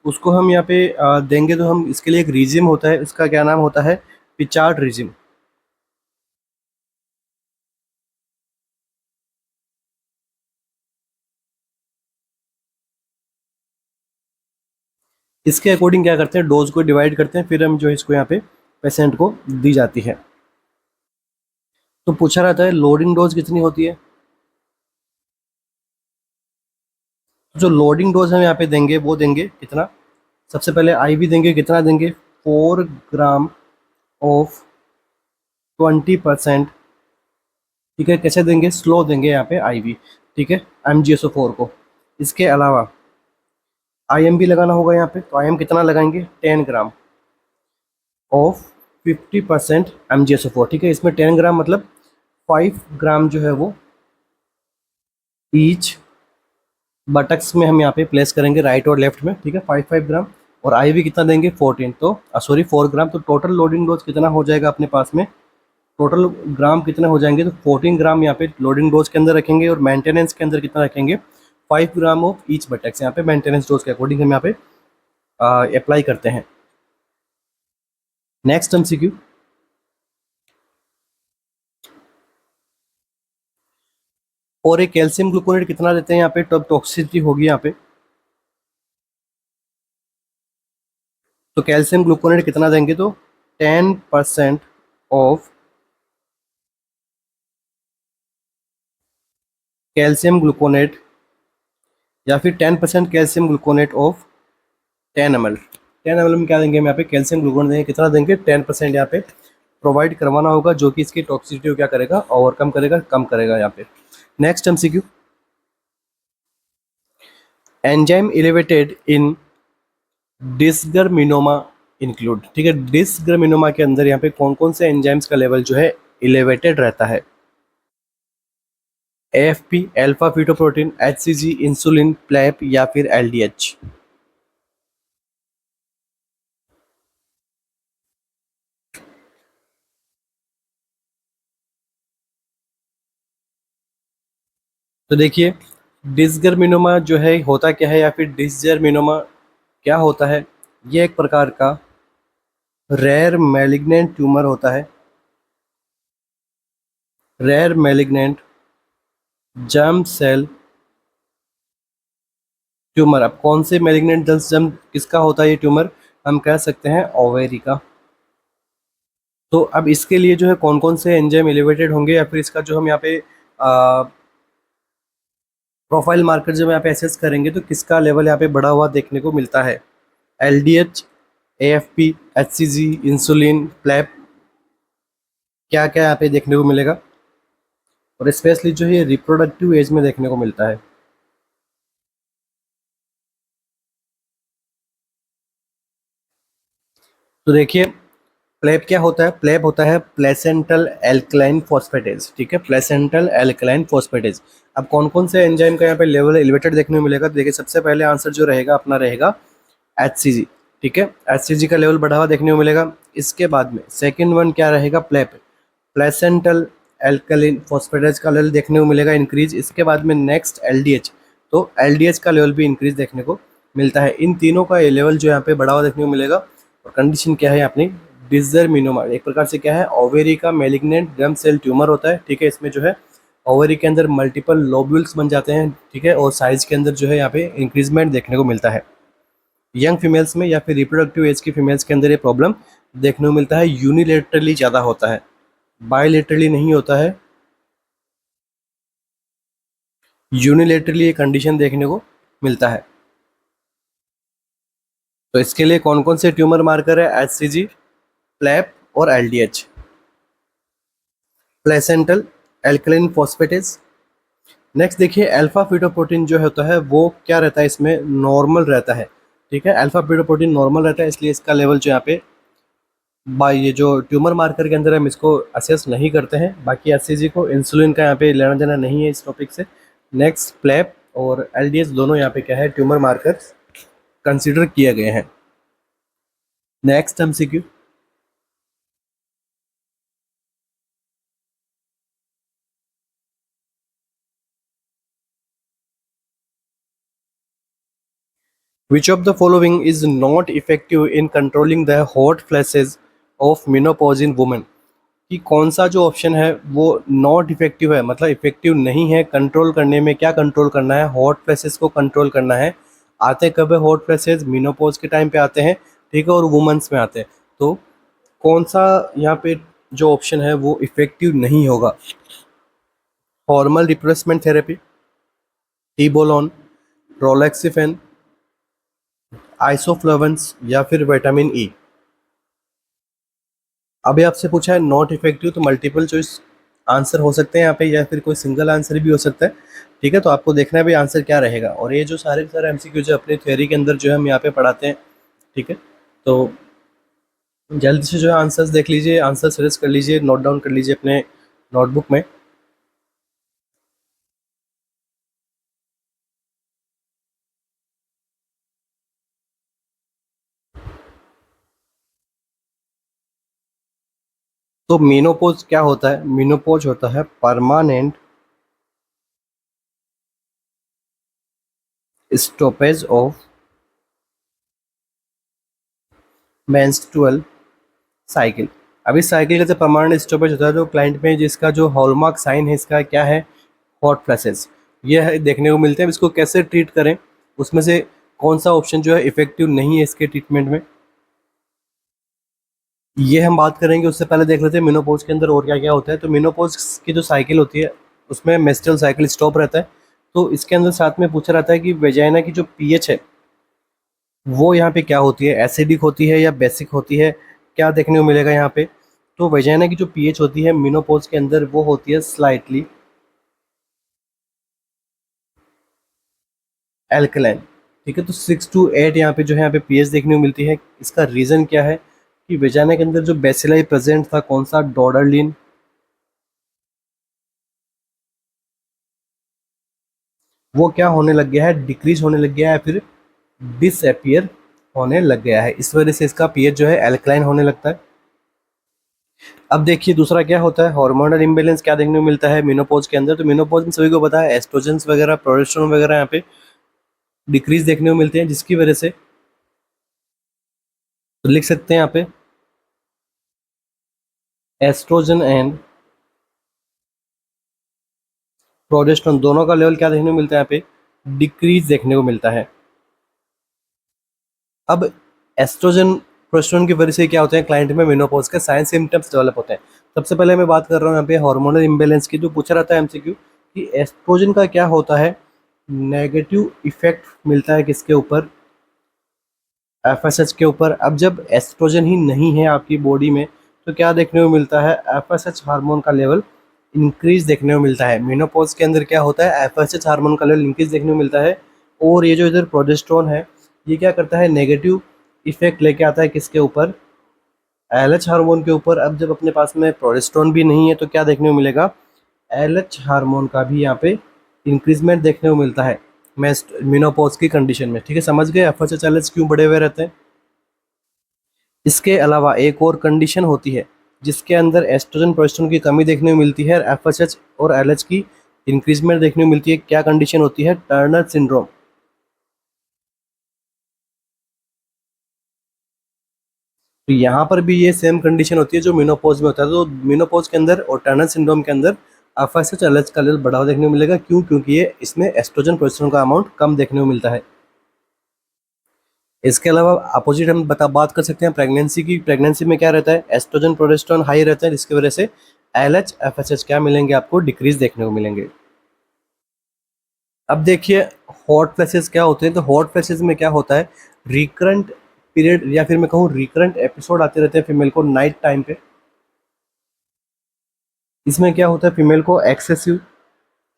उसको हम यहाँ पे देंगे, तो हम इसके लिए एक रीजिम होता है, इसका क्या नाम होता है, पिचार्ड रीजिम। इसके अकॉर्डिंग क्या करते हैं, डोज को डिवाइड करते हैं, फिर हम जो है इसको यहाँ पे पेशेंट को दी जाती है। तो पूछा रहता है लोडिंग डोज कितनी होती है। जो लोडिंग डोज हम यहाँ पे देंगे वो देंगे कितना, सबसे पहले आईवी देंगे, कितना देंगे, 4 ग्राम ऑफ 20%। ठीक है, कैसे देंगे, स्लो देंगे यहाँ पे आईवी। ठीक है, MgSO4 को। इसके अलावा IM भी लगाना होगा यहाँ पे, तो IM कितना लगाएंगे, 10 ग्राम ऑफ 50% MgSO4। ठीक है, इसमें 10 ग्राम मतलब 5 ग्राम जो है वो ईच बटक्स में हम यहाँ पे प्लेस करेंगे, राइट और लेफ्ट में। ठीक है, 5 ग्राम। और आईवी कितना देंगे, 14, तो सॉरी 4 ग्राम। तो टोटल लोडिंग डोज कितना हो जाएगा अपने पास में, टोटल ग्राम कितने हो जाएंगे, तो 14 ग्राम यहाँ पे लोडिंग डोज के अंदर रखेंगे, और मेंटेनेंस के अंदर कितना रखेंगे, 5 ग्राम ऑफ ईच बटक्स। यहाँ पे मेंटेनेंस डोज के अकॉर्डिंग हम यहाँ पे अप्लाई करते हैं। नेक्स्ट MCQ, और एक कैल्शियम ग्लूकोनेट कितना देते हैं यहाँ पे, टॉक्सिसिटी होगी यहाँ पे। तो कैल्शियम ग्लूकोनेट कितना देंगे, तो 10% ऑफ कैल्शियम ग्लूकोनेट, या फिर 10% calcium gluconate of 10 ml। 10 ml में क्या देंगे हम यहाँ पे, कैल्शियम ग्लूकोनेट देंगे, कितना देंगे, 10% यहाँ पे प्रोवाइड करवाना होगा, जो कि इसकी टॉक्सिसिटी को क्या करेगा, ओवरकम करेगा, कम करेगा यहाँ पे। नेक्स्ट MCQ, एंजाइम एलिवेटेड इन डिसगर्मिनोमा इंक्लूड। ठीक है, डिसगर्मिनोमा के अंदर यहाँ पे कौन कौन से एंजाइम्स का लेवल जो है एलिवेटेड रहता है, AFP, alpha fetoprotein, HCG, insulin, PLAP, या फिर LDH। तो देखिए, डिसगर्मिनोमा जो है होता क्या है, या फिर डिसजर्मिनोमा क्या होता है, ये एक प्रकार का रेयर मैलिग्नेंट ट्यूमर होता है, rare malignant germ cell tumour. अब कौन से मैलिग्नेंट जर्म किसका होता है ये ट्यूमर, हम कह सकते हैं ओवेरी का। तो अब इसके लिए जो है कौन कौन से एंजाइम एलिवेटेड होंगे, या फिर इसका जो हम यहाँ पे प्रोफाइल मार्कर जब यहाँ पे एसेस करेंगे तो किसका लेवल यहाँ पे बढ़ा हुआ देखने को मिलता है, LDH, AFP, HCG, इंसुलिन, प्लेप, क्या क्या यहाँ पे देखने को मिलेगा, और स्पेशली जो है रिप्रोडक्टिव एज में देखने को मिलता है। तो देखिए, प्लेप क्या होता है, प्लेप होता है प्लेसेंटल एल्कलाइन फॉस्फेटेज। ठीक है, प्लेसेंटल एल्कलाइन फॉस्फेटेज। अब कौन कौन से एंजाइम का यहाँ पे लेवल एलिवेटेड देखने को मिलेगा, तो देखिए सबसे पहले आंसर जो रहेगा अपना रहेगा HCG। ठीक है, HCG का लेवल बढ़ा हुआ देखने को मिलेगा। इसके बाद में सेकेंड वन क्या रहेगा, प्लेप, प्लेसेंटल एल्कलाइन फॉस्फेटेज का लेवल देखने को मिलेगा इंक्रीज। इसके बाद में नेक्स्ट LDH, तो LDH का लेवल भी इंक्रीज देखने को मिलता है। इन तीनों का ये लेवल जो यहाँ पे बढ़ा हुआ देखने को मिलेगा। और कंडीशन क्या है अपनी, डिसजर्मिनोमा एक प्रकार से क्या है, ओवेरी का मैलिग्नेंट जर्म सेल ट्यूमर होता है। ठीक है, इसमें जो है ओवेरी के अंदर मल्टीपल लोब्यूल्स बन जाते हैं। ठीक है, और साइज के अंदर जो है यहाँ पे इंक्रीजमेंट देखने को मिलता है। यंग फीमेल्स में या फिर रिप्रोडक्टिव एज की फीमेल्स के अंदर ये प्रॉब्लम देखने को मिलता है, यूनिलेटरली ज़्यादा होता है, बायलेटरली नहीं होता है, यूनिलेटरली ये कंडीशन देखने को मिलता है। तो इसके लिए कौन कौन से ट्यूमर मार्कर है, HCG, प्लेप और LDH। Placental alkaline phosphatase. Next देखिए, अल्फा फीटोप्रोटीन जो होता है वो क्या रहता है, इसमें नॉर्मल रहता है। ठीक है, अल्फा फीटोप्रोटीन नॉर्मल रहता है, इसलिए इसका लेवल जो यहाँ पे बाई ये जो ट्यूमर मार्कर के अंदर हम इसको असेस नहीं करते हैं। बाकी HCG को इंसुलिन का यहाँ पे लेना देना नहीं है इस टॉपिक से। नेक्स्ट प्लेप और LDH दोनों यहाँ पे क्या है, ट्यूमर मार्कर कंसिडर किए गए हैं। Next MCQ, which of the following is not effective in controlling the hot flashes of menopause in women। कि कौन सा जो ऑप्शन है वो नॉट इफेक्टिव है, मतलब इफेक्टिव नहीं है कंट्रोल करने में। क्या कंट्रोल करना है, हॉट फ्लैशेस को कंट्रोल करना है आते कब है हॉट फ्लैशेस? मेनोपॉज के टाइम पे आते हैं, ठीक है, और वुमेन्स में आते हैं। तो कौन सा यहाँ पे जो ऑप्शन है वो इफेक्टिव नहीं होगा? हॉर्मोनल रिप्लेसमेंट थेरेपी, टीबोलॉन, रोलेक्सिफेन, आइसोफ्लेवंस या फिर विटामिन ई। अभी आपसे पूछा है नॉट इफेक्टिव, तो मल्टीपल चॉइस आंसर हो सकते हैं यहाँ पे, या फिर कोई सिंगल आंसर भी हो सकता है। ठीक है, तो आपको देखना है भाई आंसर क्या रहेगा। और ये जो सारे के सारे एमसीक्यू जो अपने थ्योरी के अंदर जो है हम यहाँ पे पढ़ाते हैं, ठीक है, तो जल्दी से जो है आंसर्स देख लीजिए, आंसर सर्च कर लीजिए, नोट डाउन कर लीजिए अपने नोटबुक में। तो मेनोपॉज क्या होता है? मेनोपॉज होता है permanent stoppage of menstrual cycle. अब इस साइकिल का जब परमानेंट स्टॉपेज होता है तो क्लाइंट में जिसका जो हॉलमार्क साइन है इसका क्या है? Hot flashes. ये है देखने को मिलते हैं। इसको कैसे ट्रीट करें, उसमें से कौन सा ऑप्शन जो है इफेक्टिव नहीं है इसके ट्रीटमेंट में, ये हम बात करेंगे। उससे पहले देख लेते हैं मेनोपॉज के अंदर और क्या क्या होता है। तो मेनोपॉज की जो साइकिल होती है उसमें मेंस्ट्रुअल साइकिल स्टॉप रहता है। तो इसके अंदर साथ में पूछा रहता है कि वेजाइना की जो पीएच है वो यहाँ पे क्या होती है, एसिडिक होती है या बेसिक होती है, क्या देखने को मिलेगा यहाँ पे? तो वेजाइना की जो पीएच होती है मेनोपॉज के अंदर वो होती है स्लाइटली एल्कलाइन। ठीक है, तो 6 to 8 यहाँ पे जो है यहाँ पे पीएच देखने को मिलती है। इसका रीज़न क्या है कि वेजाइना के अंदर जो बेसिलाई प्रेजेंट था कौन सा? डोडरलिन, वो क्या होने लग गया है? डिक्रीज होने लग गया है, फिर डिसअपियर होने लग गया है। इस वजह से इसका पीएच जो है एल्कलाइन होने लगता है। अब देखिए दूसरा क्या होता है, हार्मोनल इम्बेलेंस क्या देखने को मिलता है मेनोपॉज के अंदर। तो मेनोपॉज में सभी को पता है एस्ट्रोजेंस वगैरह, प्रोजेस्टेरोन वगैरह यहाँ पे डिक्रीज देखने को मिलते हैं, जिसकी वजह से तो लिख सकते हैं यहाँ पे एस्ट्रोजन एंड प्रोजेस्टेरोन दोनों का लेवल क्या देखने को मिलता है यहाँ पे? डिक्रीज देखने को मिलता है। अब एस्ट्रोजन प्रोजेस्टेरोन की वजह से क्या होते हैं क्लाइंट में मेनोपॉज के साइन सिम्टम्स डेवलप होते हैं। सबसे पहले मैं बात कर रहा हूँ यहाँ पे हार्मोनल इम्बेलेंस की, जो पूछा रहता है एमसीक्यू कि एस्ट्रोजन का क्या होता है? नेगेटिव इफेक्ट मिलता है किसके ऊपर? एफएसएच के ऊपर। अब जब एस्ट्रोजन ही नहीं है आपकी बॉडी में तो क्या देखने को मिलता है? एफएसएच हार्मोन का लेवल इंक्रीज देखने को मिलता है। मेनोपॉज के अंदर क्या होता है? एफएसएच हार्मोन का लेवल इंक्रीज देखने को मिलता है। और ये जो इधर प्रोजेस्टेरोन है ये क्या करता है? नेगेटिव इफेक्ट लेके आता है किसके ऊपर? एलएच हार्मोन के ऊपर। अब जब अपने पास में प्रोजेस्टेरोन भी नहीं है तो क्या देखने को मिलेगा? एलएच हार्मोन का भी यहाँ पे इंक्रीजमेंट देखने को मिलता है मेनोपॉज की कंडीशन में। ठीक है, समझ गए एफएसएच एलएच क्यों बढ़े हुए रहते हैं? इसके अलावा एक और कंडीशन होती है जिसके अंदर एस्ट्रोजन प्रोजेस्टेरोन की कमी देखने को मिलती है, एफएसएच और एलएच की इंक्रीजमेंट देखने को मिलती है। क्या कंडीशन होती है? Turner syndrome. तो यहाँ पर भी ये सेम कंडीशन होती है जो मेनोपॉज में होता है। तो मेनोपॉज के अंदर और टर्नर सिंड्रोम के अंदर एफएसएच एलएच का लेवल बढ़ावा देखने को मिलेगा। क्यों? क्योंकि ये इसमें एस्ट्रोजन प्रोजेस्टेरोन का अमाउंट कम देखने को मिलता है। इसके अलावा अपोजिट हम बात कर सकते हैं प्रेगनेंसी की। प्रेगनेंसी में क्या रहता है? एस्ट्रोजन प्रोजेस्टेरोन हाई रहता है, जिसकी वजह से एलएच एफएसएच क्या मिलेंगे आपको? डिक्रीज देखने को मिलेंगे। अब देखिए हॉट फ्लैशेस क्या होते हैं। तो हॉट फ्लैशेस में क्या होता है? रिकरेंट पीरियड या फिर मैं कहूँ रिकरेंट एपिसोड आते रहते हैं फीमेल को नाइट टाइम पे। इसमें क्या होता है? फीमेल को एक्सेसिव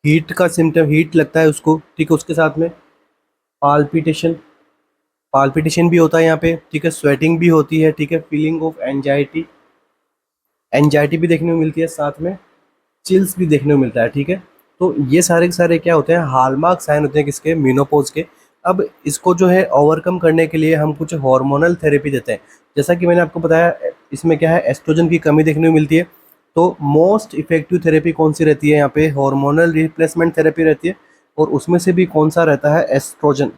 हीट का सिम्टम, हीट लगता है उसको, ठीक है, उसके साथ में पाल्पिटेशन, पाल्पिटेशन भी होता है यहाँ पे, ठीक है, स्वेटिंग भी होती है, ठीक है, फीलिंग ऑफ एंजाइटी, एंजाइटी भी देखने को मिलती है, साथ में चिल्स भी देखने को मिलता है। ठीक है, तो ये सारे के सारे क्या होते हैं? हॉलमार्क साइन होते हैं किसके? मेनोपॉज के। अब इसको जो है ओवरकम करने के लिए हम कुछ हार्मोनल थेरेपी देते हैं। जैसा कि मैंने आपको बताया इसमें क्या है? एस्ट्रोजन की कमी देखने को मिलती है। तो मोस्ट इफेक्टिव थेरेपी कौन सी रहती है यहाँ पे? हार्मोनल रिप्लेसमेंट थेरेपी रहती है। और उसमें से भी कौन सा रहता है? एस्ट्रोजन।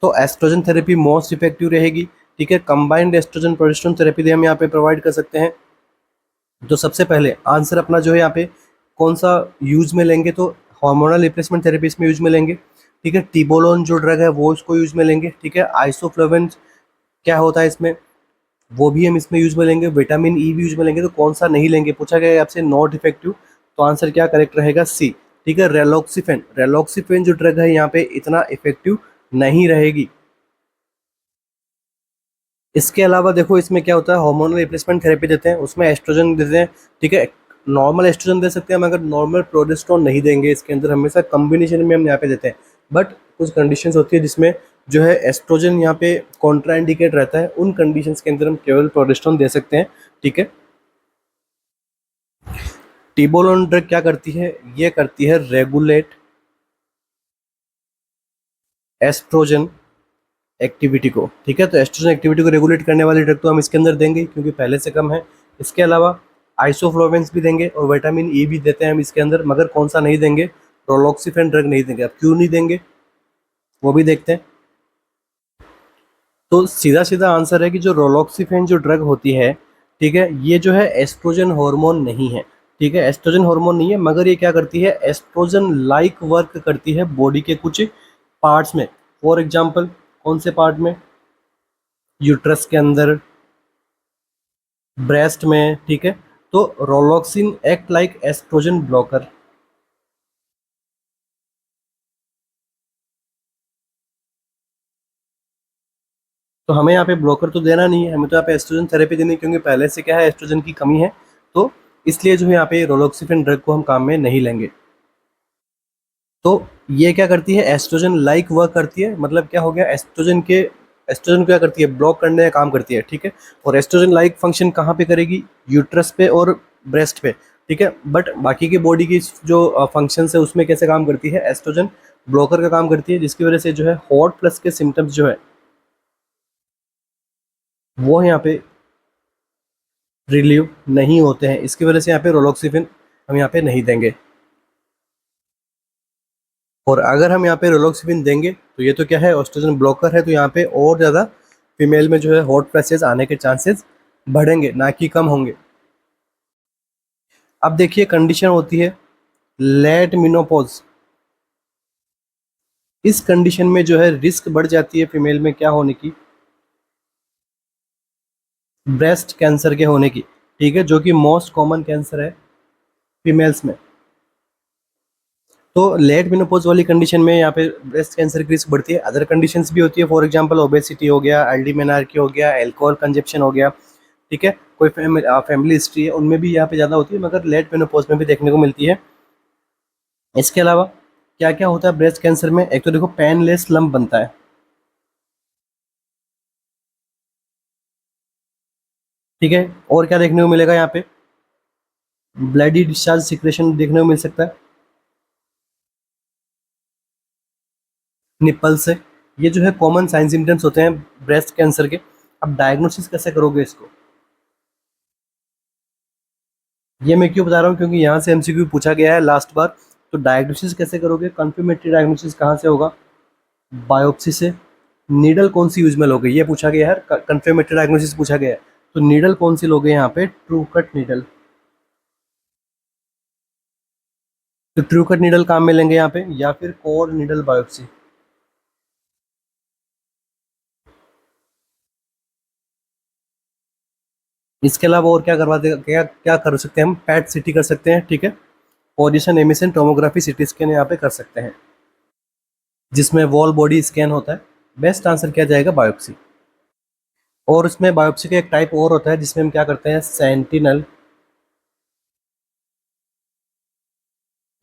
तो एस्ट्रोजन थेरेपी मोस्ट इफेक्टिव रहेगी। ठीक है, कंबाइंड एस्ट्रोजन प्रोजेस्टेरोन थेरेपी भी हम यहाँ पे प्रोवाइड कर सकते हैं। तो सबसे पहले आंसर अपना जो है यहाँ पे कौन सा यूज में लेंगे? तो हार्मोनल रिप्लेसमेंट थेरेपी इसमें यूज में लेंगे। ठीक है। टिबोलोन जो ड्रग है वो इसको यूज में लेंगे, ठीक है। आइसोफ्लेविन क्या होता है इसमें, वो भी हम इसमें यूज में लेंगे। विटामिन ई भी यूज में लेंगे। तो कौन सा नहीं लेंगे पूछा गया है आपसे, नॉट इफेक्टिव। तो आंसर क्या करेक्ट रहेगा, सी। ठीक है। रेलॉक्सिफेन, रेलॉक्सिफेन जो ड्रग है यहाँ पे इतना इफेक्टिव नहीं रहेगी। इसके अलावा देखो इसमें क्या होता है, हार्मोनल रिप्लेसमेंट थेरेपी देते हैं, उसमें एस्ट्रोजन देते हैं, ठीक है। नॉर्मल एस्ट्रोजन दे सकते हैं मगर नॉर्मल प्रोजेस्टेरोन नहीं देंगे इसके अंदर, हमेशा कॉम्बिनेशन में हम यहाँ पे देते हैं। बट कुछ कंडीशंस होती है जिसमें जो है एस्ट्रोजन यहाँ पे कॉन्ट्राइंडिकेट रहता है, उन कंडीशंस के अंदर हम केवल प्रोजेस्टेरोन दे सकते हैं, ठीक है। टिबोलोन ड्रग क्या करती है, ये करती है रेगुलेट एस्ट्रोजन एक्टिविटी को, ठीक है। तो एस्ट्रोजन एक्टिविटी को रेगुलेट करने वाली ड्रग तो हम इसके अंदर देंगे ही, क्योंकि पहले से कम है। इसके अलावा आइसोफ्लोवेंस भी देंगे और विटामिन ई भी देते हैं हम इसके अंदर, मगर कौन सा नहीं देंगे, रोलोक्सिफेन ड्रग नहीं देंगे। अब क्यों नहीं देंगे वो भी देखते हैं। तो सीधा सीधा आंसर है कि जो रोलोक्सिफेन जो ड्रग होती है, ठीक है, ये जो है एस्ट्रोजन हार्मोन नहीं है, ठीक है। एस्ट्रोजन हार्मोन नहीं है, मगर ये क्या करती है, एस्ट्रोजन लाइक वर्क करती है बॉडी के कुछ पार्ट्स में। फॉर एग्जाम्पल कौन से पार्ट में, यूट्रस के अंदर, ब्रेस्ट में, ठीक है। तो रोलोक्सिन एक्ट लाइक एस्ट्रोजन ब्लॉकर। तो हमें यहाँ पे ब्लॉकर तो देना नहीं है, हमें तो यहाँ पे एस्ट्रोजन थेरेपी देनी है, क्योंकि पहले से क्या है, एस्ट्रोजन की कमी है। तो इसलिए जो है यहाँ पे रोलोक्सिफेन ड्रग को हम काम में नहीं लेंगे। तो ये क्या करती है, एस्ट्रोजन लाइक वर्क करती है, मतलब क्या हो गया, एस्ट्रोजन क्या करती है, ब्लॉक करने का काम करती है, ठीक है। और एस्ट्रोजन लाइक फंक्शन कहाँ पे करेगी, यूट्रस पे और ब्रेस्ट पे, ठीक है। बट बाकी की बॉडी की जो फंक्शन है उसमें कैसे काम करती है, एस्ट्रोजन ब्लॉकर का काम करती है, जिसकी वजह से जो है हॉट प्लस के सिम्टम्स जो है वो यहाँ पे रिलीव नहीं होते हैं। इसकी वजह से यहाँ पे रोलोक्सिफिन हम यहाँ पे नहीं देंगे। और अगर हम यहाँ पे रोलोक्सिफिन देंगे तो ये तो क्या है, एस्ट्रोजन ब्लॉकर है, तो यहाँ पे और ज़्यादा फीमेल में जो है हॉट फ्लैशेस आने के चांसेस बढ़ेंगे, ना कि कम होंगे। अब देखिए कंडीशन होती है लेट मिनोपॉज। इस कंडीशन में जो है रिस्क बढ़ जाती है फीमेल में क्या होने की, ब्रेस्ट कैंसर के होने की, ठीक है, जो कि मोस्ट कॉमन कैंसर है फीमेल्स में। तो लेट मेनोपॉज वाली कंडीशन में यहाँ पे ब्रेस्ट कैंसर की रिस्क बढ़ती है। अदर कंडीशंस भी होती है, फॉर एग्जांपल ओबेसिटी हो गया, एल्डी मेनार्की हो गया, एल्कोहल कंजप्शन हो गया, ठीक है। कोई फैमिली हिस्ट्री है, उनमें भी यहाँ पे ज़्यादा होती है, मगर लेट मेनोपॉज में भी देखने को मिलती है। इसके अलावा क्या क्या होता है ब्रेस्ट कैंसर में, एक तो देखो पेनलेस लम्प बनता है, ठीक है। और क्या देखने को मिलेगा यहाँ पे, ब्लडी डिस्चार्ज सिक्रेशन देखने को मिल सकता है निप्पल से। ये जो है कॉमन साइन सिम्टम्स होते हैं ब्रेस्ट कैंसर के। अब डायग्नोसिस कैसे करोगे इसको, ये मैं क्यों बता रहा हूँ, क्योंकि यहाँ से एमसीक्यू पूछा गया है लास्ट बार। तो डायग्नोसिस कैसे करोगे, कंफर्मेटरी डायग्नोसिस कहाँ से होगा, बायोप्सी से। नीडल कौन सी यूज में लोगे, ये पूछा गया है, कंफर्मेटरी डायग्नोसिस पूछा गया है। तो नीडल कौन सी लोगे यहाँ पे, ट्रू कट नीडल। तो ट्रू कट नीडल काम में लेंगे यहाँ पे, या फिर कोर नीडल बायोप्सी। इसके अलावा और क्या करवा दे, क्या क्या कर सकते हैं हम, पैट सीटी कर सकते हैं, ठीक है। Position emission tomography CT scan यहाँ पे कर सकते हैं, जिसमें वॉल बॉडी स्कैन होता है। बेस्ट आंसर किया जाएगा बायोप्सी। और उसमें बायोप्सी का एक टाइप और होता है जिसमें हम क्या करते हैं, सेंटिनल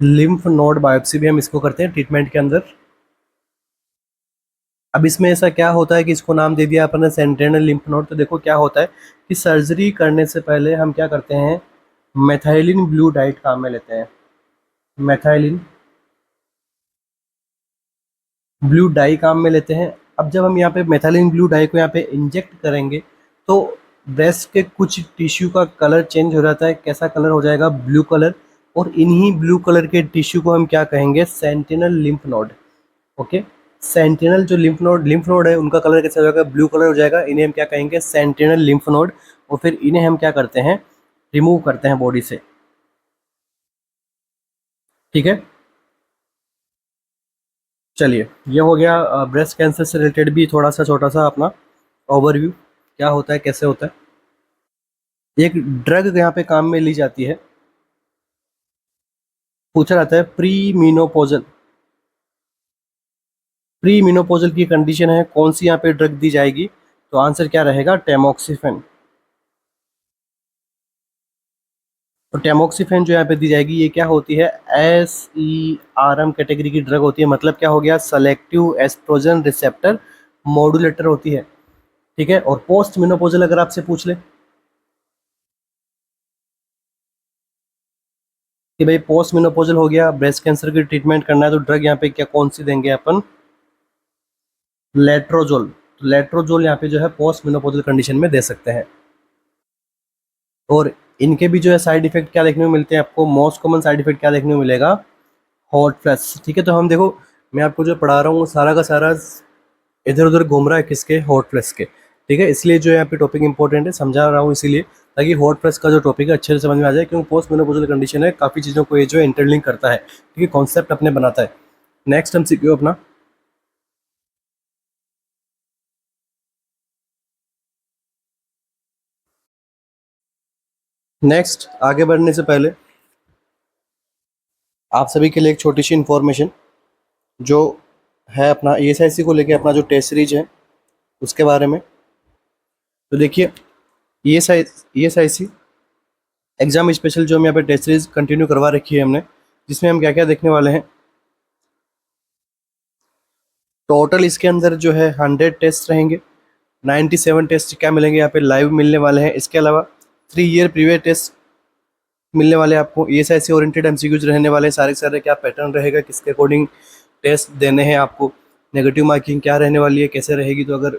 लिम्फ नोड बायोप्सी भी हम इसको करते हैं ट्रीटमेंट के अंदर। अब इसमें ऐसा क्या होता है कि इसको नाम दे दिया अपन ने सेंटिनल लिम्फ नोड। तो देखो क्या होता है कि सर्जरी करने से पहले हम क्या करते हैं, मेथाइलिन ब्लू डाइट काम में लेते हैं, मेथाइलिन ब्लू डाई काम में लेते हैं। अब जब हम यहाँ पे मेथाइलिन ब्लू डाई को यहाँ पे इंजेक्ट करेंगे तो ब्रेस्ट के कुछ टिश्यू का कलर चेंज हो जाता है, कैसा कलर हो जाएगा, ब्लू कलर। और इन्हीं ब्लू कलर के टिश्यू को हम क्या कहेंगे, sentinel lymph node. Okay, sentinel जो लिम्फ नोड है उनका कलर कैसा हो जाएगा, ब्लू कलर हो जाएगा, इन्हें हम क्या कहेंगे, सेंटिनल लिम्फ नोड। और फिर इन्हें हम क्या करते हैं, रिमूव करते हैं बॉडी से, ठीक है। चलिए, ये हो गया ब्रेस्ट कैंसर से रिलेटेड भी थोड़ा सा छोटा सा अपना ओवरव्यू, क्या होता है कैसे होता है। एक ड्रग यहाँ पे काम में ली जाती है, पूछा जाता है प्री मीनोपोजल। प्री मीनोपोजल की कंडीशन है, कौन सी यहाँ पे ड्रग दी जाएगी, तो आंसर क्या रहेगा, टेमोक्सिफेन। तो टेमोक्सिफेन जो यहाँ पे दी जाएगी, ये क्या होती है, SERM कैटेगरी की ड्रग होती है। मतलब क्या हो गया, सेलेक्टिव एस्ट्रोजन रिसेप्टर मॉड्यूलेटर होती है। ठीक है, और पोस्ट मेनोपोजल अगर आपसे पूछ ले कि भाई पोस्ट मेनोपोजल हो गया, ब्रेस्ट कैंसर की ट्रीटमेंट करना है, तो ड्रग यहाँ पे क्या कौन सी देंगे अपन, लेट्रोजोल। तो लेट्रोजोल यहाँ पे जो है पोस्ट मेनोपोजल कंडीशन में दे सकते हैं। और इनके भी जो है साइड इफेक्ट क्या देखने को मिलते हैं आपको, मोस्ट कॉमन साइड इफेक्ट क्या देखने को मिलेगा, हॉट फ्लैश। ठीक है, तो हम देखो, मैं आपको जो पढ़ा रहा हूँ वो सारा का सारा इधर उधर घूम रहा है किसके, हॉट फ्लैश के। ठीक है, इसलिए जो है यहाँ पे टॉपिक इंपॉर्टेंट है, समझा रहा हूँ इसीलिए, ताकि हॉट फ्लैश का जो टॉपिक है अच्छे से समझ में आ जाए, क्योंकि पोस्ट मेनोपोजल कंडीशन है, काफ़ी चीज़ों को ये जो है इंटरलिंक करता है। ठीक है, कॉन्सेप्ट अपने बनाता है। नेक्स्ट हम सीखियो अपना, नेक्स्ट आगे बढ़ने से पहले आप सभी के लिए एक छोटी सी इन्फॉर्मेशन जो है अपना ESIC को लेके अपना जो टेस्ट सीरीज है उसके बारे में। तो देखिए, ESIC एग्जाम स्पेशल जो हम यहाँ पे टेस्ट सीरीज कंटिन्यू करवा रखी है हमने, जिसमें हम क्या क्या देखने वाले हैं। टोटल इसके अंदर जो है 100 टेस्ट रहेंगे। 97 टेस्ट क्या मिलेंगे यहाँ पे, लाइव मिलने वाले हैं। इसके अलावा 3 ईयर प्रीवियस टेस्ट मिलने वाले हैं आपको। ESIC ओरिएंटेड MCQs रहने वाले हैं सारे के सारे। क्या पैटर्न रहेगा, किसके अकॉर्डिंग टेस्ट देने हैं आपको, नेगेटिव मार्किंग क्या रहने वाली है, कैसे रहेगी, तो अगर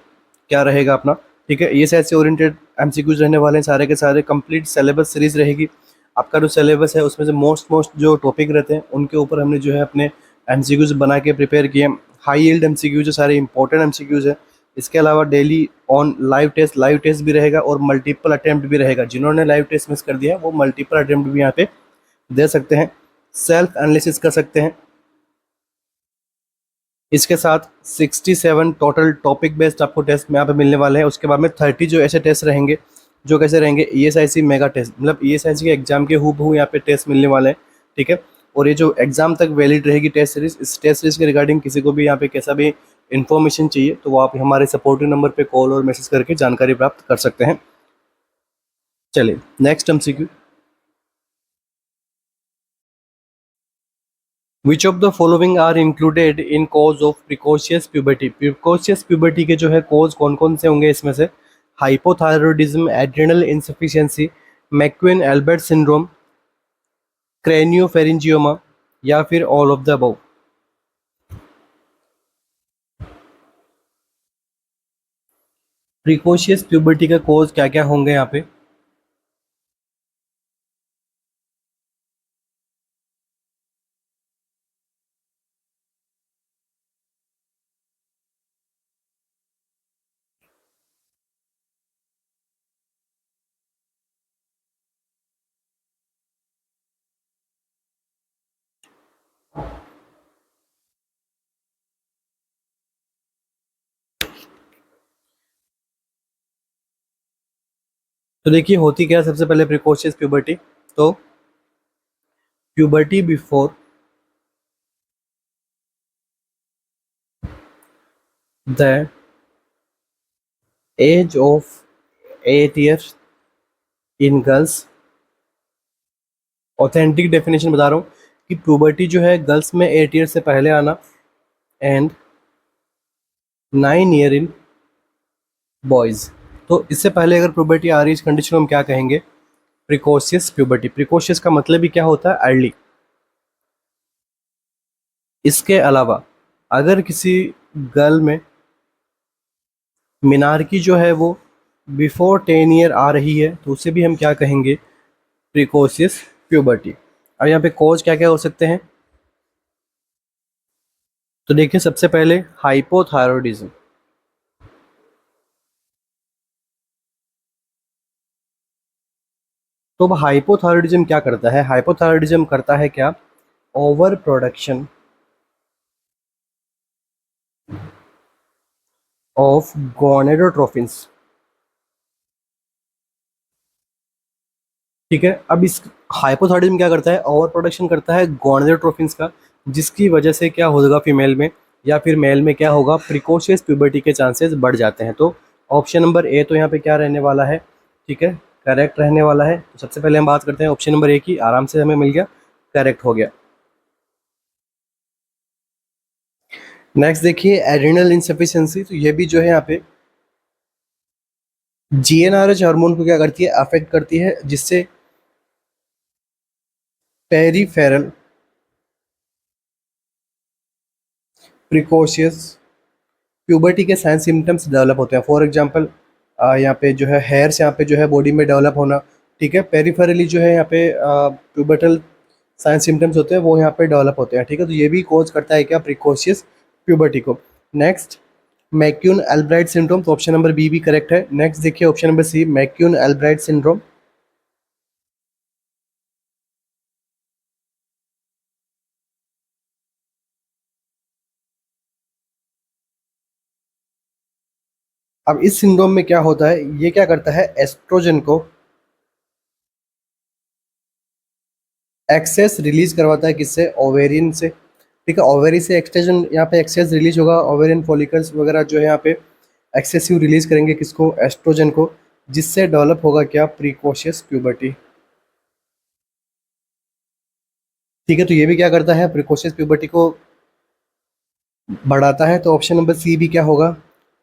क्या रहेगा अपना। ठीक है, ESIC ओरिएंटेड MCQs रहने वाले हैं सारे के सारे। कंप्लीट सिलेबस सीरीज रहेगी। आपका जो सिलेबस है उसमें से मोस्ट जो टॉपिक रहते हैं उनके ऊपर हमने जो है अपने MCQs बना के प्रिपेयर किए हैं। हाई यील्ड MCQs जो सारे इंपॉर्टेंट MCQs है। इसके अलावा डेली ऑन लाइव टेस्ट भी रहेगा और मल्टीपल अटेम्प्ट भी रहेगा। जिन्होंने लाइव टेस्ट मिस कर दिया है वो मल्टीपल अटेम्प्ट भी यहाँ पे दे सकते हैं, सेल्फ एनालिसिस कर सकते हैं। इसके साथ 67 टोटल टॉपिक बेस्ड आपको टेस्ट में यहाँ पे मिलने वाले हैं। उसके बाद में 30 जो ऐसे टेस्ट रहेंगे जो कैसे रहेंगे, ESIC मेगा टेस्ट, मतलब ESIC के एग्जाम के हूबहू यहाँ पे टेस्ट मिलने वाले हैं। ठीक है, और ये जो एग्जाम तक वैलिड रहेगी टेस्ट सीरीज। इस टेस्ट सीरीज के रिगार्डिंग किसी को भी यहाँ पे कैसा भी इन्फॉर्मेशन चाहिए तो वो आप हमारे सपोर्टिव नंबर पे कॉल और मैसेज करके जानकारी प्राप्त कर सकते हैं। चलिए next MCQ, which of the following are included in cause of precocious puberty. Precocious puberty के जो है कॉज कौन कौन से होंगे इसमें से, hypothyroidism, adrenal insufficiency, McCune Albright syndrome, craniopharyngioma, या फिर all of the above. Precocious puberty का कॉज क्या क्या होंगे यहाँ पे, तो देखिए होती क्या है सबसे पहले प्रिकॉशियस प्यूबर्टी। तो puberty before the age of 8 year in girls. Authentic definition बता रहा हूँ कि प्यूबर्टी जो है गर्ल्स में 8 ईयर से पहले आना, एंड 9 ईयर इन बॉयज़। तो इससे पहले अगर प्यूबर्टी आ रही है इस कंडीशन को हम क्या कहेंगे, प्रिकॉशियस प्यूबर्टी। प्रिकॉशियस का मतलब ही क्या होता है, अर्ली। इसके अलावा अगर किसी गर्ल में मिनारकी जो है वो बिफोर 10 ईयर आ रही है तो उसे भी हम क्या कहेंगे, प्रिकॉशियस प्यूबर्टी। अब यहाँ पे कॉज क्या क्या हो सकते हैं, तो देखिए सबसे पहले हाइपोथायरॉयडिज्म। तो अब हाइपोथायरॉयडिज्म क्या करता है, हाइपोथायरॉयडिज्म करता है क्या, ओवर प्रोडक्शन ऑफ गोनेडोट्रोफिन्स। ठीक है, अब इस हाइपोथायराइडिज्म क्या करता है, ओवर प्रोडक्शन करता है गोनेडोट्रोफिन्स का, जिसकी वजह से क्या होगा फीमेल में या फिर मेल में क्या होगा, प्रिकॉशियस प्यूबर्टी के चांसेस बढ़ जाते हैं। तो ऑप्शन नंबर ए तो यहाँ पे क्या रहने वाला है, ठीक है, करेक्ट रहने वाला है। तो सबसे पहले हम बात करते हैं ऑप्शन नंबर ए की, आराम से हमें मिल गया, करेक्ट हो गया। नेक्स्ट देखिए एड्रिनल इंसफिशियंसी, तो ये भी जो है यहाँ पे जीएनआरएच हार्मोन को क्या करती है, अफेक्ट करती है, जिससे पेरीफेरल प्रिकॉशियस प्यूबर्टी के साइन सिम्टम्स डेवलप होते हैं। फॉर एग्जांपल यहाँ पे जो है हेयर्स यहाँ पे जो है बॉडी में डेवलप होना, ठीक है, पेरिफेरली जो है यहाँ पे प्यूबर्टल साइन सिम्टम्स होते हैं वो यहाँ पे डेवलप होते हैं, ठीक है। तो ये भी कोज करता है क्या, प्रिकॉशियस प्यूबर्टी को। नेक्स्ट मैक्यून एल्ब्राइट सिंड्रोम, तो ऑप्शन नंबर बी भी करेक्ट है। नेक्स्ट देखिए option number C, McCune Albright syndrome. अब इस सिंड्रोम में क्या होता है, ये क्या करता है, एस्ट्रोजन को एक्सेस रिलीज करवाता है, किससे, ओवेरियन से, ठीक है। ओवेरी से एक्सटेजन यहाँ पे एक्सेस रिलीज होगा, ओवेरियन फॉलिकल्स वगैरह जो है यहाँ पे एक्सेसिव रिलीज करेंगे किसको, एस्ट्रोजन को, जिससे डेवलप होगा क्या, प्रीकोशियस प्यूबर्टी। ठीक है, तो ये भी क्या करता है, प्रीकोशियस प्यूबर्टी को बढ़ाता है। तो ऑप्शन नंबर सी भी क्या होगा,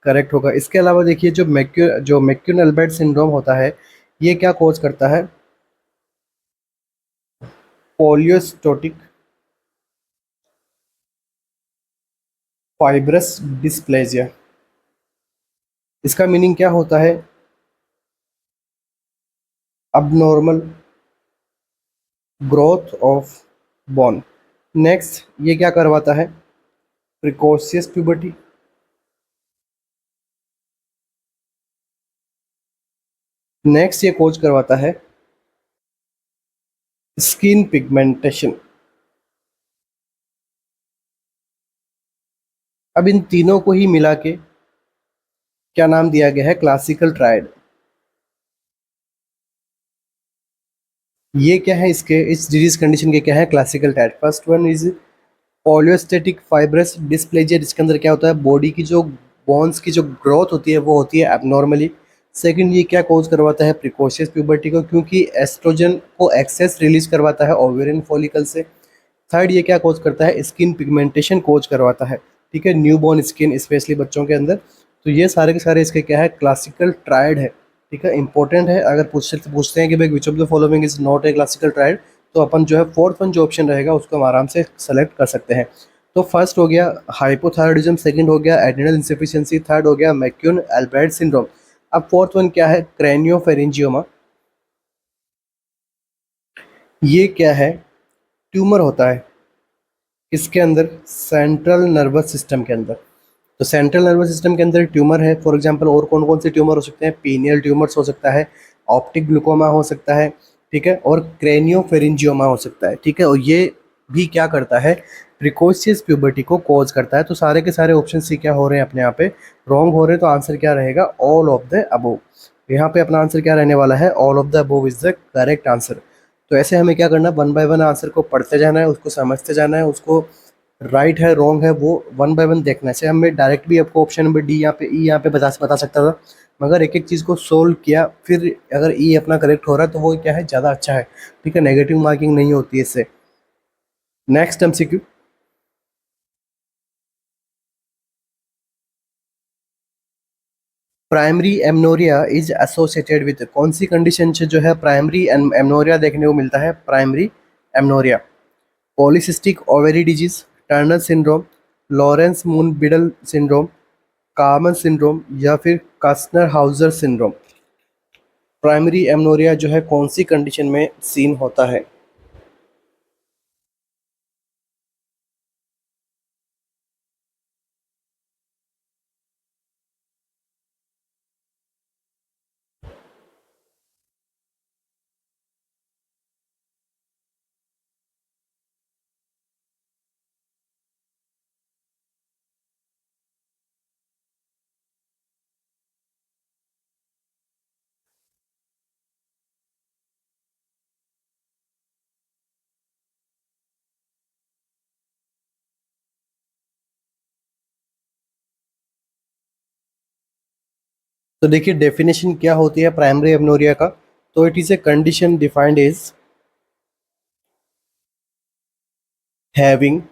करेक्ट होगा। इसके अलावा देखिए जो मैक्यून एल्बर्ट सिंड्रोम होता है, ये क्या कोज करता है, पॉलियोस्टोटिक फाइब्रस डिस्प्लेजिया। इसका मीनिंग क्या होता है, abnormal growth of bone. Next ये क्या करवाता है, प्रिकॉशियस प्यूबर्टी। नेक्स्ट ये कोज करवाता है स्किन पिगमेंटेशन। अब इन तीनों को ही मिला के क्या नाम दिया गया है, क्लासिकल ट्रायड। ये क्या है, इसके इस डिजीज कंडीशन के क्या है, classical triad. First one is polyostotic fibrous dysplasia, जिसके अंदर क्या होता है, बॉडी की जो बोन्स की जो ग्रोथ होती है वो होती है एबनॉर्मली। सेकंड ये क्या कोज करवाता है, प्रिकॉशियस प्यूबर्टी को, क्योंकि एस्ट्रोजन को एक्सेस रिलीज करवाता है ओवेरियन फॉलिकल से। थर्ड ये क्या कोज करता है, स्किन पिगमेंटेशन कोज करवाता है, ठीक है, न्यूबॉर्न स्किन स्पेशली बच्चों के अंदर। तो ये सारे के सारे इसके क्या है, क्लासिकल ट्रायड है, ठीक है, इंपॉर्टेंट है। अगर पूछते हैं कि भाई विच of the following is not a classical triad, तो अपन जो है फोर्थ वन जो ऑप्शन रहेगा उसको हम आराम से सेलेक्ट कर सकते हैं। तो फर्स्ट हो गया हाइपोथायराइडिज्म, सेकंड हो गया एड्रिनल इंसफिशिएंसी, थर्ड हो गया मैक्यून एल्ब्रेट सिंड्रोम। अब फोर्थ वन क्या है, क्रेनियोफेरेंजियोमा। ये क्या है, ट्यूमर होता है इसके अंदर, सेंट्रल नर्वस सिस्टम के अंदर। तो सेंट्रल नर्वस सिस्टम के अंदर ट्यूमर है, फॉर एग्जांपल और कौन कौन से ट्यूमर हो सकते हैं, पीनियल ट्यूमर्स हो सकता है, ऑप्टिक ग्लूकोमा हो सकता है, ठीक है, और क्रेनियोफेरिंजियोमा हो सकता है, ठीक है। और ये भी क्या करता है, प्रिकोशियस प्यूबर्टी को कॉज करता है। तो सारे के सारे ऑप्शन सी क्या हो रहे हैं, अपने यहाँ पे रॉन्ग हो रहे हैं। तो आंसर क्या रहेगा, ऑल ऑफ द अबोव। यहाँ पे अपना आंसर क्या रहने वाला है, all of the above is the correct answer. तो ऐसे हमें क्या करना, वन बाय वन आंसर को पढ़ते जाना है, उसको समझते जाना है, उसको राइट है रॉन्ग है वो वन बाय वन देखना है। ऐसे हमें डायरेक्ट भी आपको ऑप्शन नंबर डी यहाँ पे ई यहाँ पे बता सकता था, मगर एक एक चीज़ को सोल्व किया फिर अगर ई अपना करेक्ट हो रहा है तो वो क्या है, ज़्यादा अच्छा है, ठीक है, नेगेटिव मार्किंग नहीं होती है इससे। Next MCQ, primary amenorrhoea is associated with, कौन सी कंडीशन से जो है प्राइमरी एमनोरिया देखने को मिलता है, primary amenorrhea, polycystic ovary disease, Turner syndrome, Laurence Moon Biedl syndrome, Kallmann syndrome, या फिर Kuster Hauser syndrome. Primary amenorrhea जो है कौन सी कंडीशन में सीन होता है। तो देखिए डेफिनेशन क्या होती है प्राइमरी एमनोरिया का। तो it is a condition defined as having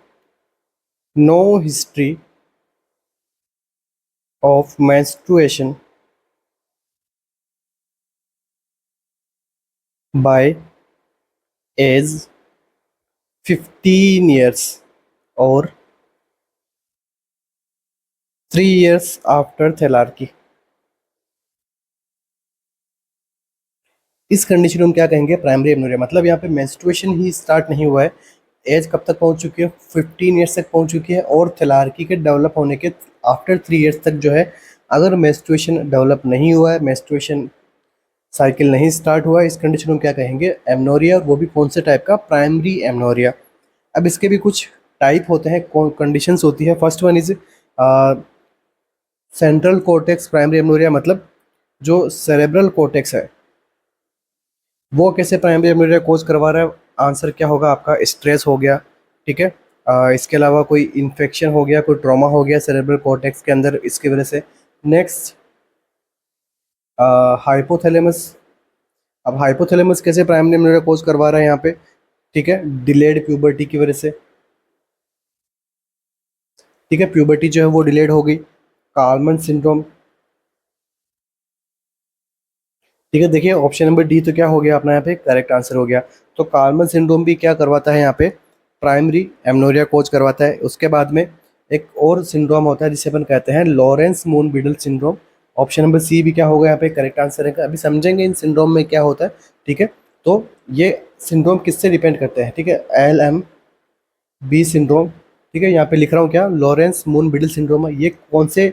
no history of menstruation by age 15 years or 3 years after thalarchy। इस कंडीशन में हम क्या कहेंगे प्राइमरी एमनोरिया, मतलब यहाँ पे मेंस्ट्रुएशन ही स्टार्ट नहीं हुआ है, एज कब तक पहुँच चुकी है 15 ईयर्स तक पहुँच चुकी है, और थैलार्की के डेवलप होने के आफ्टर 3 ईयर्स तक जो है अगर मेंस्ट्रुएशन डेवलप नहीं हुआ है, मेंस्ट्रुएशन साइकिल नहीं स्टार्ट हुआ है, इस कंडीशन में क्या कहेंगे एमनोरिया, और वो भी कौन से टाइप का प्राइमरी एमनोरिया। अब इसके भी कुछ टाइप होते हैं, कंडीशंस होती है। First one is central cortex primary amenorrhoea, मतलब जो सेरेब्रल कोर्टेक्स है वो कैसे प्राइमरी एमनोरिया कोज करवा रहा है। आंसर क्या होगा आपका, स्ट्रेस हो गया, ठीक है। इसके अलावा कोई इन्फेक्शन हो गया, कोई ट्रॉमा हो गया सेरेब्रल कॉर्टेक्स के अंदर, इसकी वजह से। Next hypothalamus. अब हाइपोथैलेमस कैसे प्राइमरी एमनोरिया कोज करवा रहा है यहाँ पे, ठीक है, डिलेड प्यूबर्टी की वजह से, ठीक है, प्यूबर्टी जो है वो डिलेड हो गई। कार्मन सिंड्रोम, ठीक है, देखिए ऑप्शन नंबर डी तो क्या हो गया अपना यहाँ पे करेक्ट आंसर हो गया। तो कार्मन सिंड्रोम भी क्या करवाता है यहाँ पे प्राइमरी एमनोरिया कोज करवाता है। उसके बाद में एक और सिंड्रोम होता है जिसे अपन कहते हैं Laurence Moon Biedl syndrome. Option number C भी क्या होगा यहाँ पे करेक्ट आंसर है। अभी समझेंगे इन सिंड्रोम में क्या होता है, ठीक है। तो ये सिंड्रोम किससे डिपेंड करते हैं, ठीक है, LM बी सिंड्रोम, ठीक है, यहाँ पे लिख रहा हूँ क्या लॉरेंस मून बिडल सिंड्रोम है, ये कौन से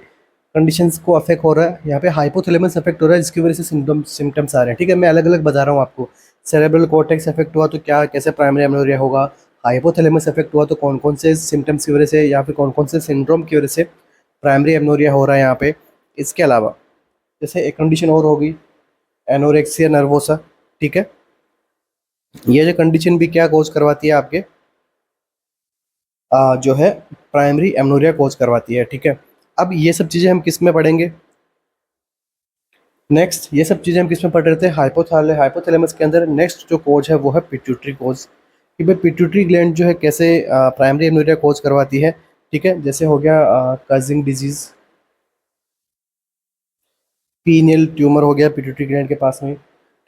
कंडीशंस को अफेक्ट हो रहा है, यहाँ पे हाइपोथैलेमस अफेक्ट हो रहा है जिसकी वजह से सिम्टम्स आ रहे हैं, ठीक है। मैं अलग अलग बता रहा हूँ आपको, सेरेब्रल कॉर्टेक्स अफेक्ट हुआ तो क्या कैसे प्राइमरी एमनोरिया होगा, हाइपोथैलेमस अफेक्ट हुआ तो कौन कौन से सिम्टम्स की वजह से या फिर कौन कौन से सिंड्रोम की वजह से प्राइमरी एमनोरिया हो रहा है यहाँ पे। इसके अलावा जैसे एक कंडीशन और होगी एनोरेक्सिया नर्वोसा, ठीक है, ये जो कंडीशन भी क्या कोज करवाती है आपके जो है प्राइमरी एमनोरिया कोज करवाती है, ठीक है। अब ये सब चीज़ें हम किस में पढ़ेंगे, नेक्स्ट ये सब चीज़ें हम किस में पढ़ रहे थे हाइपोथैलेमस के अंदर। नेक्स्ट जो कोज है वो है पिट्यूटरी कोज, कि भाई पिट्यूटरी ग्लैंड जो है कैसे प्राइमरी एमनोरिया कोज करवाती है, ठीक है। जैसे हो गया कजिंग डिजीज, पीनियल ट्यूमर हो गया पिट्यूटरी ग्लैंड के पास में,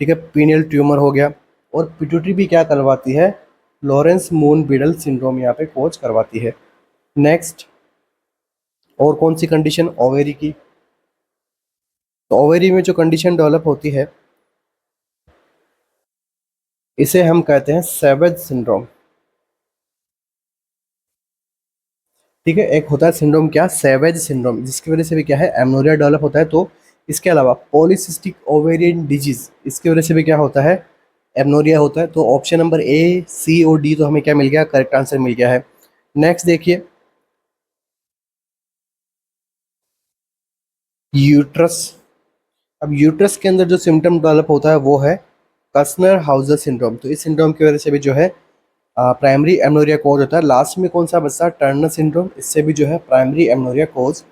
ठीक है, पीनियल ट्यूमर हो गया। और पिट्यूटरी भी क्या करवाती है लॉरेंस मून बिडल सिंड्रोम यहाँ पे कोज करवाती है। नेक्स्ट और कौन सी कंडीशन ओवेरी की, तो ओवेरी में जो कंडीशन डेवलप होती है इसे हम कहते हैं सेवेज सिंड्रोम, ठीक है। एक होता है सिंड्रोम क्या सेवेज सिंड्रोम, जिसकी वजह से भी क्या है एमनोरिया डेवलप होता है। तो इसके अलावा पॉलीसिस्टिक ओवेरियन डिजीज, इसकी वजह से भी क्या होता है एमनोरिया होता है। तो ऑप्शन नंबर ए सी और डी तो हमें क्या मिल गया करेक्ट आंसर मिल गया है। नेक्स्ट देखिए यूट्रस। अब यूट्रस के अंदर जो सिम्टम डेवलप होता है वो है कस्नर हाउजर सिंड्रोम। तो इस सिंड्रोम की वजह से भी जो है प्राइमरी एमनोरिया कोज होता है। लास्ट में कौन सा बचता है टर्नर सिंड्रोम, इससे भी जो है प्राइमरी एमनोरिया कोज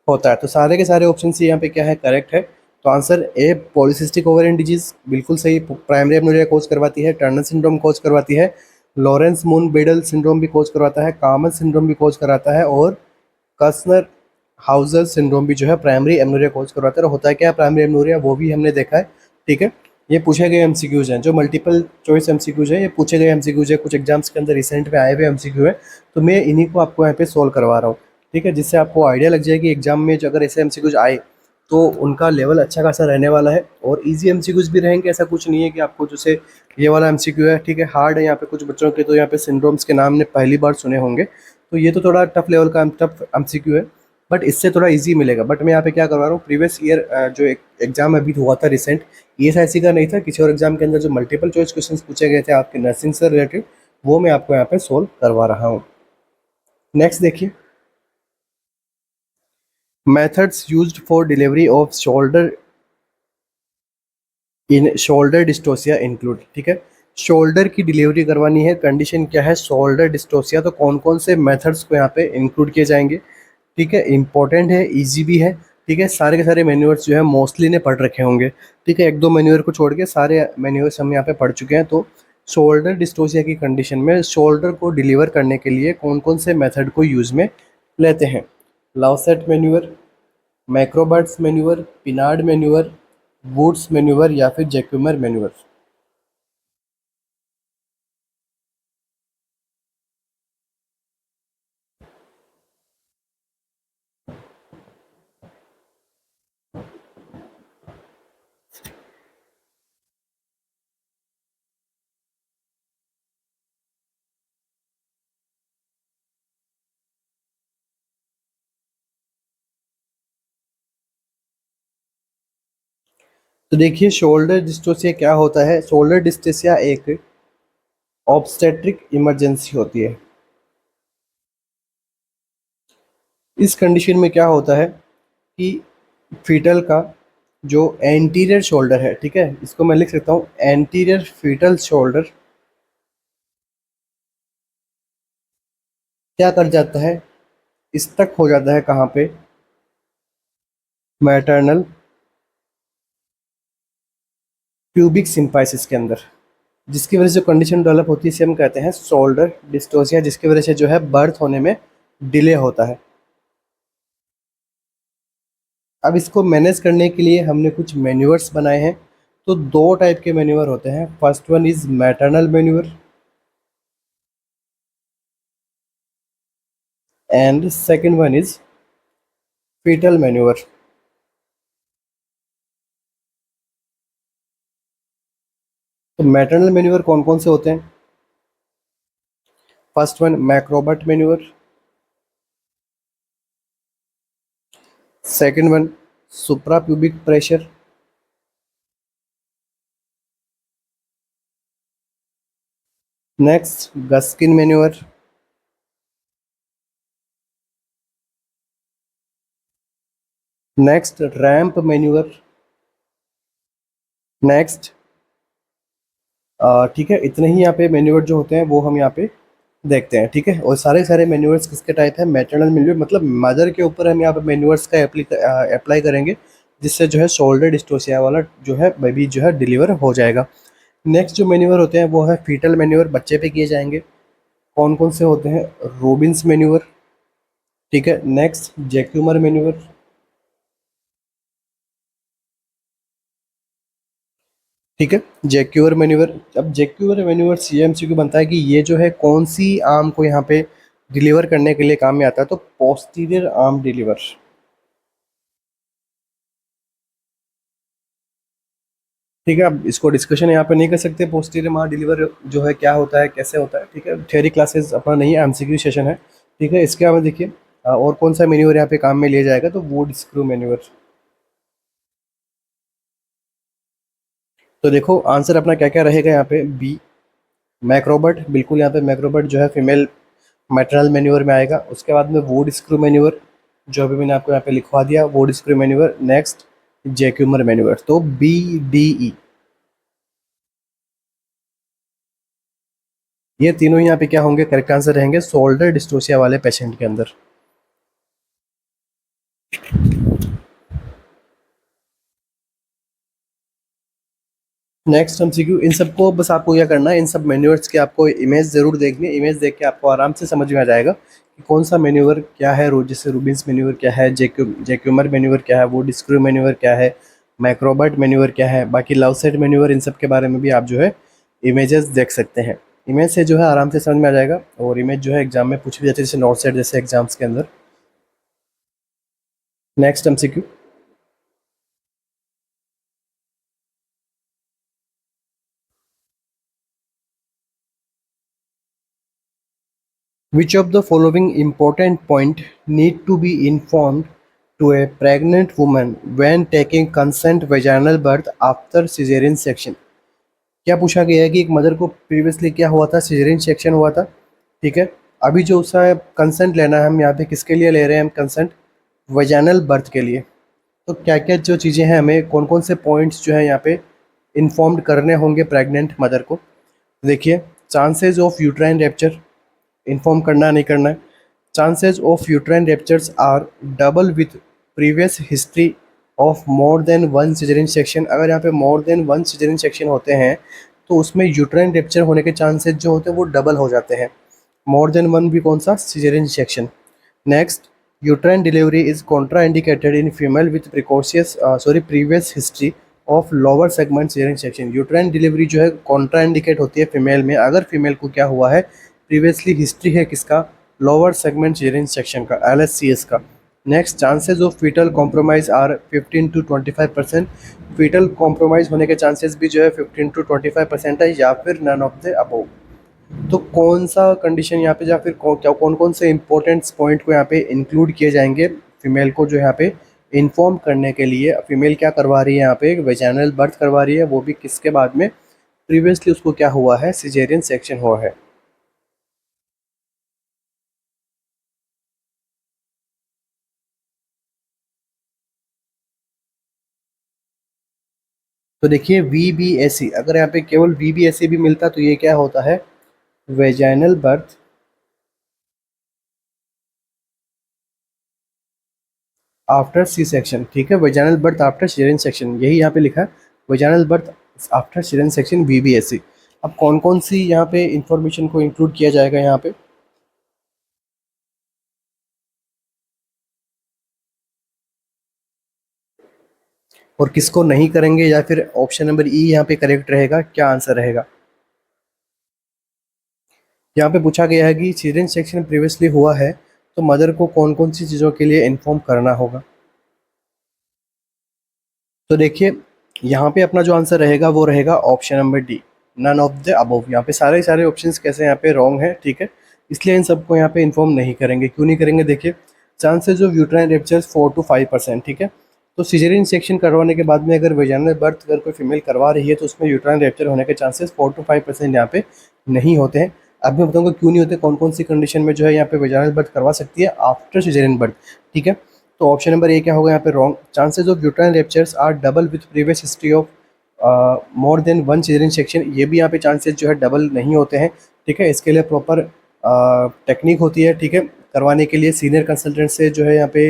होता है। तो सारे के सारे ऑप्शन यहाँ पे क्या है करेक्ट है। तो answer A polycystic ovarian disease बिल्कुल सही, प्राइमरी एमनोरिया कोज करवाती है, टर्नर सिंड्रोम कोज करवाती है, लॉरेंस मून बेडल सिंड्रोम भी कोज करवाता है, कामन सिंड्रोम भी कोज कराता है, और कस्नर हाउजर सिंड्रोम भी जो है प्राइमरी एमनोरिया कोज करवाता है। और होता है क्या प्राइमरी एमनोरिया वो भी हमने देखा है, ठीक है। ये पूछे गए एमसीक्यूज हैं, जो मल्टीपल चॉइस एमसीक्यूज है, ये पूछे गए एमसीक्यूज है, कुछ एग्जाम्स के अंदर रिसेंट में आए हुए एमसीक्यू है। तो मैं इन्हीं को आपको यहाँ पे सोल्व करवा रहा हूँ, ठीक है, जिससे आपको आइडिया लग जाए कि एग्जाम में जो अगर ऐसे एमसीक्यूज आए तो उनका लेवल अच्छा खासा रहने वाला है। और इजी एमसीक्यूज भी रहेंगे, ऐसा कुछ नहीं है कि आपको जैसे ये वाला एमसीक्यू है, ठीक है, हार्ड है। यहाँ पे कुछ बच्चों के तो यहाँ पे सिंड्रोम्स के नाम ने पहली बार सुने होंगे, तो ये तो थोड़ा टफ लेवल का टफ एमसीक्यू है, बट इससे थोड़ा इजी मिलेगा। बट मैं यहाँ पे क्या करवा रहा हूँ प्रीवियस ईयर जो एक एग्जाम अभी हुआ था रिसेंट, ESIC का नहीं था, किसी और एग्जाम के अंदर जो मल्टीपल चॉइस क्वेश्चंस पूछे गए थे आपके नर्सिंग से रिलेटेड, वो मैं आपको यहाँ पे सोल्व करवा रहा हूँ। नेक्स्ट देखिए methods used for delivery off shoulder in shoulder dystocia include, ठीक है, शोल्डर की डिलीवरी करवानी है, कंडीशन क्या है शोल्डर डिस्टोसिया, तो कौन कौन से मेथड्स को यहाँ पे इंक्लूड किए जाएंगे, ठीक है, इंपॉर्टेंट है, इजी भी है। ठीक है, सारे के सारे मैन्यूअर्स जो है मोस्टली ने पढ़ रखे होंगे। ठीक है, एक दो मैन्यूअर को छोड़ के सारे मैन्यूअर्स हम यहाँ पे पढ़ चुके हैं। तो शोल्डर डिस्टोसिया की कंडीशन में शोल्डर को डिलीवर करने के लिए कौन कौन से मेथड को यूज़ में लेते हैं? Lovset manoeuvre, McRoberts manoeuvre, Pinard manoeuvre, Woods manoeuvre या फिर जैक्यूमर मैन्यूअर। तो देखिए, शोल्डर डिस्टोसिया क्या होता है? शोल्डर डिस्टोसिया एक ऑब्स्टेट्रिक इमरजेंसी होती है। इस कंडीशन में क्या होता है कि फीटल का जो एंटीरियर शोल्डर है, ठीक है, इसको मैं लिख सकता हूँ एंटीरियर फीटल शोल्डर क्या कर जाता है, स्टक हो जाता है कहाँ पे? मैटरनल प्यूबिक सिम्पाइसिस के अंदर, जिसकी वजह से जो कंडीशन डेवलप होती है इसे हम कहते हैं शोल्डर डिस्टोसिया, जिसकी वजह से जो है बर्थ होने में डिले होता है। अब इसको मैनेज करने के लिए हमने कुछ मैन्यूअर्स बनाए हैं। तो दो टाइप के मैन्यूअर होते हैं। First one is maternal manoeuvre and second one is fetal manoeuvre. तो मैटरनल मैन्यूअर कौन कौन से होते हैं? First one McRobert manoeuvre, second one supra pubic pressure, next Gaskin manoeuvre, next ramp manoeuvre, next ठीक है, इतने ही यहाँ पे मैन्यूअर जो होते हैं वो हम यहाँ पे देखते हैं। ठीक है, और सारे सारे मैन्यूअर्स किसके टाइप है? मैटरनल मैन्यूअर, मतलब मदर के ऊपर हम यहाँ पे मैन्यूअर्स का अप्लाई करेंगे, जिससे जो है शोल्डर डिस्टोसिया वाला जो है बेबी जो है डिलीवर हो जाएगा। नेक्स्ट जो मैन्यूअर होते हैं वो है फीटल मैन्यूअर, बच्चे पे किए जाएंगे। कौन कौन से होते हैं? रोबिन्स मैन्यूअर, ठीक है, नेक्स्ट जैक्यूमर मैन्यूअर, ठीक है, जैक्यूअर मैन्यूअर। अब जैक्यूअर मैन्यूअर सीएमसीक्यू बनता है कि ये जो है कौन सी आर्म को यहाँ पे डिलीवर करने के लिए काम में आता है? तो पोस्टीरियर आर्म डिलीवर। ठीक है, अब इसको डिस्कशन यहाँ पे नहीं कर सकते पोस्टीरियर आर्म डिलीवर जो है क्या होता है, कैसे होता है। ठीक है, थियरी क्लासेस अपना नहीं है, एमसीक्यू सेशन है। ठीक है, इसके अलावा देखिए और कौन सा मैन्यूअर यहाँ पे काम में लिया जाएगा? तो वुड स्क्रू मैन्यूअर। तो देखो आंसर अपना क्या क्या रहेगा यहाँ पे? बी मैक्रोबट, बिल्कुल यहाँ पे मैक्रोबट जो है फीमेल मैटरनल मैन्यूअर में आएगा। उसके बाद में वुड स्क्रू मैन्यूअर, जो अभी मैंने आपको यहाँ पे लिखवा दिया, Wood screw manoeuvre. Next Jacquemier manoeuvre. तो बी डी ई, ये तीनों यहाँ पे क्या होंगे? करेक्ट आंसर रहेंगे शोल्डर डिस्टोसिया वाले पेशेंट के अंदर। नेक्स्ट एमसीक्यू, इन सबको बस आपको क्या करना है, इन सब मैन्यूअर्स की आपको इमेज ज़रूर देखनी है। इमेज देख के आपको आराम से समझ में आ जाएगा कि कौन सा मैन्यूअर क्या है। जैसे रूबिन्स मैन्यूअर क्या है, जैक्यूमर मैन्यूअर क्या है, वुड स्क्रू मैन्यूअर क्या है, मैक्रोबर्ट मैन्यूअर क्या है, बाकी लाउसेट मैन्यूअर, इन सब के बारे में भी आप जो है इमेजेस देख सकते हैं। इमेज से जो है आराम से समझ में आ जाएगा। और इमेज जो है एग्जाम में पूछ भी जाती है, जैसे नॉर्थ साइड जैसे एग्जाम्स के अंदर। Next MCQ, which of the following important point need to be informed to a pregnant woman when taking consent vaginal birth after cesarean section? क्या पूछा गया है कि एक मदर को प्रीवियसली क्या हुआ था? सिजेरियन सेक्शन हुआ था। ठीक है, अभी जो उसका कंसेंट लेना है, हम यहाँ पे किसके लिए ले रहे हैं? हम कंसेंट वजाइनल बर्थ के लिए। तो क्या क्या जो चीज़ें हैं, हमें कौन कौन से पॉइंट्स जो है यहाँ पे इन्फॉर्म्ड करने होंगे प्रेग्नेंट मदर को? देखिए, chances of uterine rupture inform करना नहीं करना है। Chances of uterine ruptures are double with previous history of more than one caesarean section, अगर यहाँ पे more than one caesarean section होते हैं तो उसमें यूट्राइन रप्चर होने के चांसेस जो होते हैं वो डबल हो जाते हैं। मोर देन वन भी कौन सा, caesarean section. Next, uterine delivery is contraindicated in female with precocious previous history of lower segment caesarean section. Uterine delivery जो है कॉन्ट्राइंडिकेट होती है फीमेल में, अगर फीमेल को क्या हुआ है, प्रीवियसली हिस्ट्री है किसका, लोअर सेगमेंट सिजेरियन सेक्शन का, LSCS का। Next, chances of fetal compromise are 15 to 25%। Fetal compromise होने के चांसेस भी जो है 15 to 25% है, या फिर नन ऑफ द अबव। तो कौन सा कंडीशन यहाँ पे, या फिर कौन कौन से इंपॉर्टेंट पॉइंट को यहाँ पे इंक्लूड किए जाएंगे फीमेल को जो यहाँ पे इन्फॉर्म करने के लिए। फीमेल क्या करवा रही है यहाँ पे, वेजाइनल बर्थ करवा रही है, वो भी किसके बाद में, प्रीवियसली उसको क्या हुआ है, सिजेरियन सेक्शन हुआ है। तो देखिए VBAC, अगर यहाँ पे केवल VBAC भी मिलता तो ये क्या होता है, vaginal birth after C section. ठीक है, vaginal birth after caesarean section, यही यहाँ पे लिखा है, vaginal birth after caesarean section, VBAC। अब कौन कौन सी यहाँ पे इंफॉर्मेशन को इंक्लूड किया जाएगा यहाँ पे, और किसको नहीं करेंगे, या फिर ऑप्शन नंबर ई यहाँ पे करेक्ट रहेगा, क्या आंसर रहेगा। यहाँ पे पूछा गया है कि सिजेरियन सेक्शन प्रीवियसली हुआ है तो मदर को कौन कौन सी चीज़ों के लिए इन्फॉर्म करना होगा। तो देखिए यहाँ पे अपना जो आंसर रहेगा वो रहेगा option number D, none of the above. यहाँ पे सारे सारे ऑप्शंस कैसे यहाँ पे रॉन्ग है, ठीक है, इसलिए इन सबको यहाँ पे इन्फॉर्म नहीं करेंगे। क्यों नहीं करेंगे, देखिए chances of uterine ruptures 4 to 5%। ठीक है, तो सिजेरियन सेक्शन करवाने के बाद में अगर वेजाइनल बर्थ अगर कोई फीमेल करवा रही है तो उसमें यूट्राइन रप्चर होने के चांसेस 4 to 5% यहाँ पे नहीं होते हैं। अब मैं बताऊंगा क्यों नहीं होते, कौन कौन सी कंडीशन में जो है यहाँ पे वेजाइनल बर्थ करवा सकती है आफ्टर सिजेरियन बर्थ। ठीक है, तो ऑप्शन नंबर ए क्या होगा यहाँ पे wrong, chances of uterine ruptures are double with previous history of more than one caesarean section, ये भी यहाँ पे चांसेस जो है डबल नहीं होते हैं। ठीक है, इसके लिए प्रॉपर टेक्निक होती है। ठीक है, करवाने के लिए सीनियर कंसल्टेंट से जो है यहाँ पे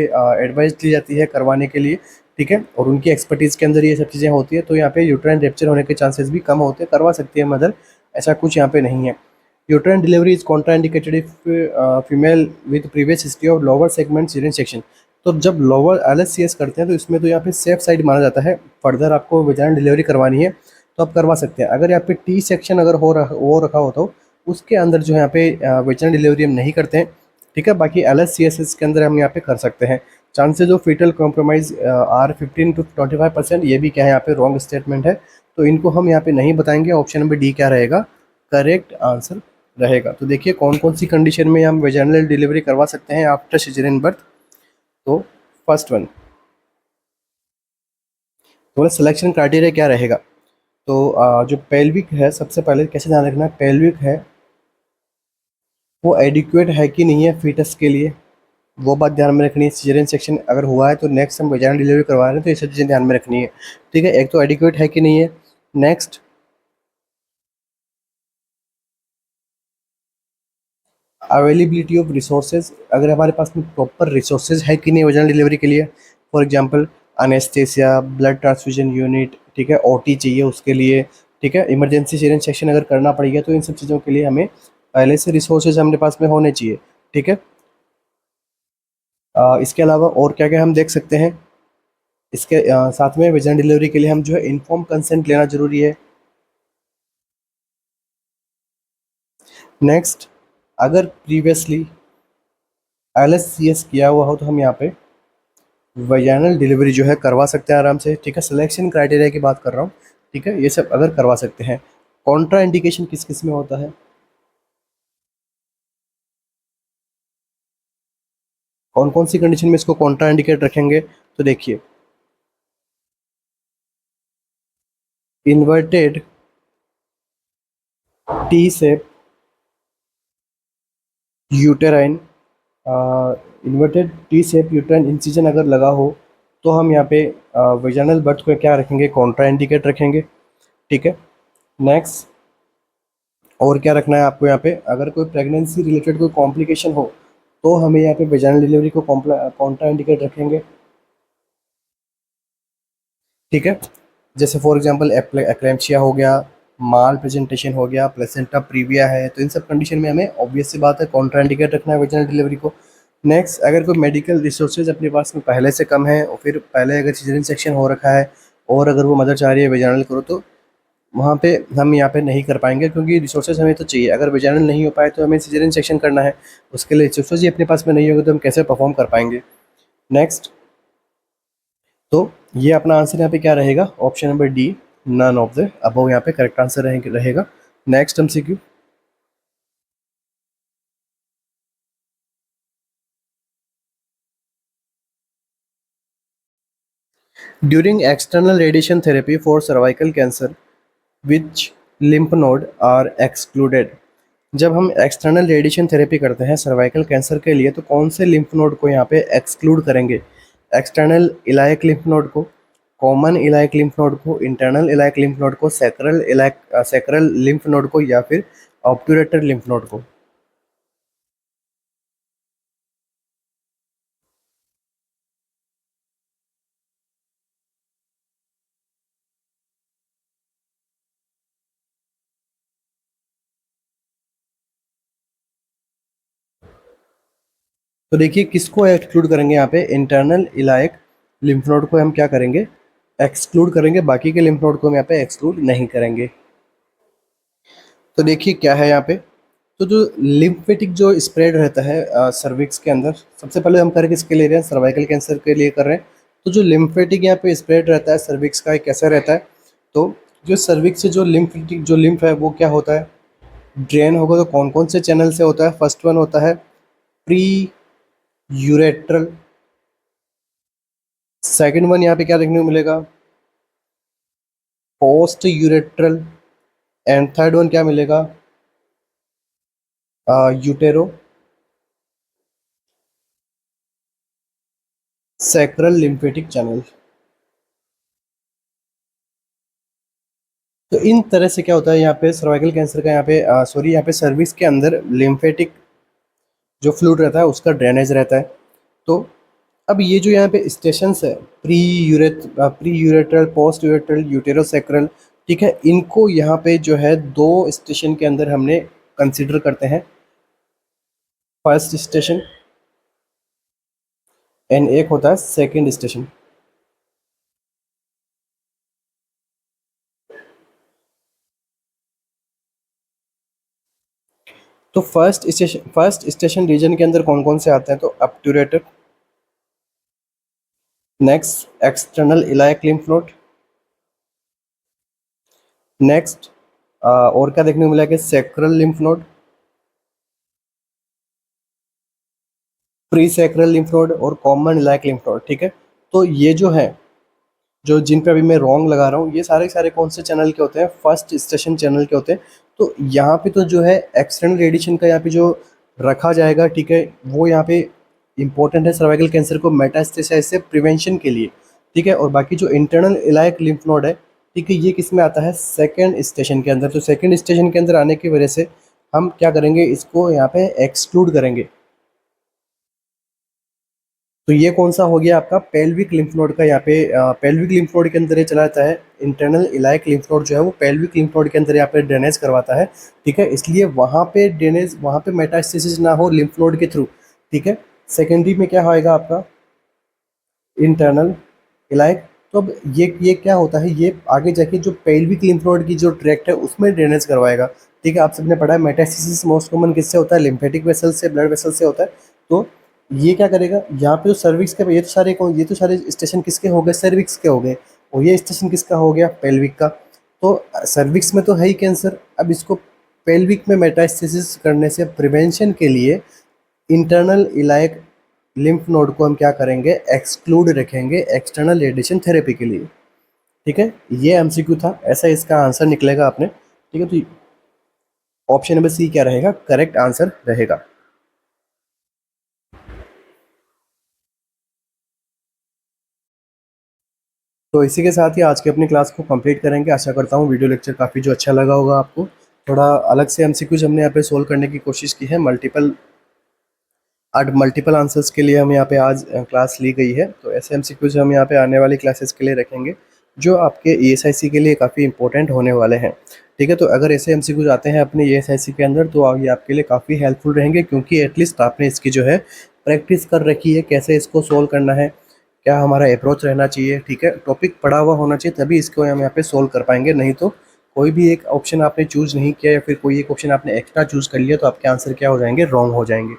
एडवाइस ली जाती है करवाने के लिए। ठीक है, और उनकी एक्सपर्टीज़ के अंदर ये सब चीज़ें होती है, तो यहाँ पे यूट्राइन रप्चर होने के चांसेस भी कम होते हैं, करवा सकती है मदर, ऐसा कुछ यहाँ पे नहीं है। Uterine delivery is contraindicated if female with previous history of lower segment caesarean section. तो जब लोअर LSCS करते हैं तो इसमें तो यहाँ पे सेफ साइड माना जाता है, फर्दर आपको वेजाइनल डिलीवरी करवानी है तो आप करवा सकते हैं। अगर यहाँ पे T सेक्शन अगर हो रखा हो तो उसके अंदर जो है यहाँ पे वेजाइनल डिलीवरी हम नहीं करते हैं। ठीक है, बाकी LSCS के अंदर हम यहाँ पे कर सकते हैं। Chances of fetal compromise are 15 to 25%, ये भी क्या है यहाँ पे रॉन्ग स्टेटमेंट है, तो इनको हम यहाँ पे नहीं बताएंगे। ऑप्शन नंबर डी क्या रहेगा, करेक्ट आंसर रहेगा। तो देखिए कौन कौन सी कंडीशन में हम वेजाइनल डिलीवरी करवा सकते हैं आफ्टर सिजेरियन बर्थ। तो फर्स्ट वन, तो सिलेक्शन क्राइटेरिया क्या रहेगा, तो जो पेल्विक है, सबसे पहले कैसे ध्यान रखना है, पेल्विक है वो एडिक्वेट है कि नहीं है फीटस के लिए, वो बात ध्यान में रखनी है। सिजेरियन सेक्शन अगर हुआ है तो नेक्स्ट हम वेजाइनल डिलीवरी करवा रहे हैं तो ये सब चीज़ें ध्यान में रखनी है। ठीक है, एक तो एडिक्वेट है कि नहीं है, नेक्स्ट अवेलेबिलिटी ऑफ रिसोर्सेज, अगर हमारे पास में प्रॉपर रिसोर्सेज है कि नहीं वेजाइनल डिलीवरी के लिए। For example anaesthesia, blood transfusion unit, ठीक है, OT चाहिए उसके लिए। ठीक है, इमरजेंसी सिजेरियन सेक्शन अगर करना पड़ेगा तो इन सब चीज़ों के लिए हमें पहले से रिसोर्सेज हमारे पास में होने चाहिए। ठीक है, इसके अलावा और क्या क्या हम देख सकते हैं, इसके साथ में वेजाइनल डिलीवरी के लिए हम जो है इन्फॉर्म कंसेंट लेना जरूरी है। नेक्स्ट, अगर प्रीवियसली LSCS किया हुआ हो तो हम यहाँ पे वेजाइनल डिलीवरी जो है करवा सकते हैं आराम से। ठीक है, सिलेक्शन क्राइटेरिया की बात कर रहा हूँ। ठीक है, ये सब अगर करवा सकते हैं। कॉन्ट्रा इंडिकेशन किस किस में होता है, कौन कौन सी कंडीशन में इसको कॉन्ट्रा इंडिकेट रखेंगे, तो देखिए inverted T shape uterine, inverted T shape uterine incision अगर लगा हो तो हम यहाँ पे वेजाइनल बर्थ को क्या रखेंगे, कॉन्ट्रा इंडिकेट रखेंगे। ठीक है, नेक्स्ट और क्या रखना है आपको यहाँ पे, अगर कोई प्रेगनेंसी रिलेटेड कोई कॉम्प्लिकेशन हो तो हमें यहाँ पे वेजाइनल डिलीवरी को कॉन्ट्रा इंडिकेट रखेंगे। ठीक है। जैसे फॉर एग्जांपल एक्लेम्पशिया हो गया, माल प्रेजेंटेशन हो गया, प्लेसेंटा प्रीविया है, तो इन सब कंडीशन में हमें ऑब्वियस सी बात है कॉन्ट्राइंडिकेट रखना है वेजिनल डिलीवरी को। नेक्स्ट, अगर कोई मेडिकल रिसोर्सेज अपने पास में पहले से कम है और फिर पहले अगर सीजरियन सेक्शन हो रखा है और अगर वो मदर चाह रही है वेजाइनल करो, तो वहाँ पे हम यहाँ पे नहीं कर पाएंगे, क्योंकि रिसोर्सेज हमें तो चाहिए। अगर वेजाइनल नहीं हो पाए तो हमें सीजरियन सेक्शन करना है, उसके लिए रिसोर्सेज ही अपने पास में नहीं होंगे तो हम कैसे परफॉर्म कर पाएंगे। नेक्स्ट, तो ये अपना आंसर यहाँ पे क्या रहेगा, option number D, none of the above यहाँ पे करेक्ट आंसर रहेगा। Next MCQ, during external radiation therapy for cervical cancer which lymph node are excluded. जब हम एक्सटर्नल रेडिएशन थेरेपी करते हैं सर्वाइकल कैंसर के लिए, तो कौन से लिम्फ नोड को यहाँ पे एक्सक्लूड करेंगे? एक्सटर्नल इलायक लिम्फ नोड को, कॉमन इलायक लिम्फ नोड को, इंटरनल इलायक लिम्फ नोड को, सैक्रल लिम्फ नोड को, या फिर ऑब्टूरेटर लिम्फ नोड को। तो देखिए किसको एक्सक्लूड करेंगे यहाँ पे, इंटरनल इलायक लिम्फ नोड को हम क्या करेंगे, एक्सक्लूड करेंगे, बाकी के लिम्फ नोड को हम यहाँ पे एक्सक्लूड नहीं करेंगे। तो देखिए क्या है यहाँ पे, तो जो लिम्फेटिक जो स्प्रेड रहता है सर्विक्स के अंदर, सबसे पहले हम कर किसके ले रहे हैं, सर्वाइकल कैंसर के लिए कर रहे हैं। तो जो लिम्फेटिक यहाँ पे स्प्रेड रहता है सर्विक्स का, कैसा रहता है, तो जो सर्विक्स से जो लिम्फेटिक जो लिम्फ है वो क्या होता है, ड्रेन होगा। तो कौन कौन से चैनल से होता है, फर्स्ट वन होता है प्री यूरेट्रल, सेकंड वन यहाँ पे क्या देखने को मिलेगा, post urethral, and third one क्या मिलेगा, यूटेरो सैक्रल लिम्फेटिक चैनल। तो इन तरह से क्या होता है यहाँ पे सर्वाइकल कैंसर का, यहाँ पे सॉरी यहाँ पे सर्विक्स के अंदर लिम्फेटिक जो फ्लूइड रहता है उसका ड्रेनेज रहता है। तो अब ये जो यहाँ पे स्टेशंस है, प्री यूरेट्रल, पोस्ट यूरेट्रल, यूटेरोसैक्रल, ठीक है, इनको यहाँ पे जो है दो स्टेशन के अंदर हमने कंसिडर करते हैं, फर्स्ट स्टेशन एंड एक होता है सेकंड स्टेशन। तो फर्स्ट स्टेशन रीजन के अंदर कौन कौन से आते हैं, तो obturator, next external iliac lymph node, next और क्या देखने को मिला कि sacral lymph node, pre sacral lymph node और कॉमन इलायक लिम्फ नोड। ठीक है, तो ये जो है, जो जिन पे अभी मैं रॉन्ग लगा रहा हूँ, ये सारे सारे कौन से चैनल के होते हैं, फर्स्ट स्टेशन चैनल के होते हैं। तो यहाँ पे तो जो है एक्सटर्नल रेडिएशन का यहाँ पे जो रखा जाएगा, ठीक है, वो यहाँ पे इंपॉर्टेंट है सर्वाइकल कैंसर को मेटास्टेसाइज से प्रिवेंशन के लिए। ठीक है, और बाकी जो इंटरनल इलायक लिम्फ नोड है, ठीक है, ये किस में आता है, सेकेंड स्टेशन के अंदर। तो सेकेंड स्टेशन के अंदर आने की वजह से हम क्या करेंगे, इसको यहाँ पे एक्सक्लूड करेंगे। तो ये कौन सा हो गया आपका पेल्विक लिम्फ नोड का, यहाँ पे पेल्विक लिम्फ नोड के अंदर ये चला जाता है। इंटरनल इलायक लिम्फ नोड जो है वो पेल्विक लिम्फ नोड के अंदर यहाँ पे ड्रेनेज करवाता है। ठीक है, इसलिए वहाँ पे ड्रेनेज, वहाँ पे मेटास्टेसिस ना हो लिम्फ नोड के थ्रू। ठीक है, सेकेंडरी में क्या होएगा आपका इंटरनल इलायक। तो अब ये क्या होता है, ये आगे जाके जो पेल्विक लिम्फ नोड की जो ट्रैक्ट है उसमें ड्रेनेज करवाएगा। ठीक है, आप सबने पढ़ा है मेटास्टेसिस मोस्ट कॉमन किससे होता है, लिम्फेटिक वेसल से, ब्लड वेसल से होता है। तो ये क्या करेगा, यहाँ पे जो सर्विक्स के, ये तो सारे स्टेशन किसके हो गए, सर्विक्स के हो गए, और ये स्टेशन किसका हो गया, पेल्विक का। तो सर्विक्स में तो है ही कैंसर, अब इसको पेल्विक में मेटास्टेसिस करने से प्रिवेंशन के लिए इंटरनल इलायक लिम्फ नोड को हम क्या करेंगे, एक्सक्लूड रखेंगे एक्सटर्नल रेडिएशन थेरेपी के लिए। ठीक है, ये एमसीक्यू था, ऐसा इसका आंसर निकलेगा आपने। ठीक है, तो ऑप्शन नंबर सी क्या रहेगा, करेक्ट आंसर रहेगा। तो इसी के साथ ही आज की अपनी क्लास को कंप्लीट करेंगे। आशा करता हूँ वीडियो लेक्चर काफ़ी जो अच्छा लगा होगा आपको। थोड़ा अलग से एमसीक्यूज हमने यहाँ पे सोल्व करने की कोशिश की है, मल्टीपल आंसर्स के लिए हम यहाँ पे आज क्लास ली गई है। तो ऐसे एमसीक्यूज हम यहाँ पे आने वाली क्लासेस के लिए रखेंगे। जो आपके ईएसआईसी के लिए काफ़ी इंपॉर्टेंट होने वाले हैं। ठीक है, तो अगर ऐसे एमसीक्यूज आते हैं अपने ईएसआईसी के अंदर तो ये आपके लिए काफ़ी हेल्पफुल रहेंगे, क्योंकि एटलीस्ट आपने इसकी जो है प्रैक्टिस कर रखी है, कैसे इसको सोल्व करना है, क्या हमारा अप्रोच रहना चाहिए। ठीक है, टॉपिक पढ़ा हुआ होना चाहिए, तभी इसको हम यहाँ पे सोल्व कर पाएंगे। नहीं तो कोई भी एक ऑप्शन आपने चूज़ नहीं किया या फिर कोई एक ऑप्शन आपने एक्स्ट्रा चूज़ कर लिया तो आपके आंसर क्या हो जाएंगे, रॉन्ग हो जाएंगे।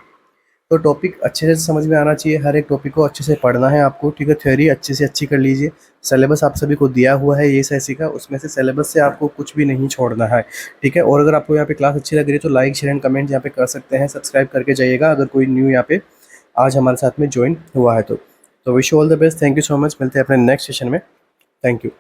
तो टॉपिक अच्छे से समझ में आना चाहिए, हर एक टॉपिक को अच्छे से पढ़ना है आपको। ठीक है, थ्योरी अच्छे से अच्छी कर लीजिए। सिलेबस आप सभी को दिया हुआ है ईएसआईसी का, उसमें से सिलेबस से आपको कुछ भी नहीं छोड़ना है। ठीक है, और अगर आपको यहाँ पे क्लास अच्छी लग रही है तो लाइक शेयर एंड कमेंट यहाँ पे कर सकते हैं, सब्सक्राइब करके जाइएगा अगर कोई न्यू यहाँ पे आज हमारे साथ में ज्वाइन हुआ है तो wish you all the best. Thank you so much, मिलते हैं अपने नेक्स्ट सेशन में। Thank you.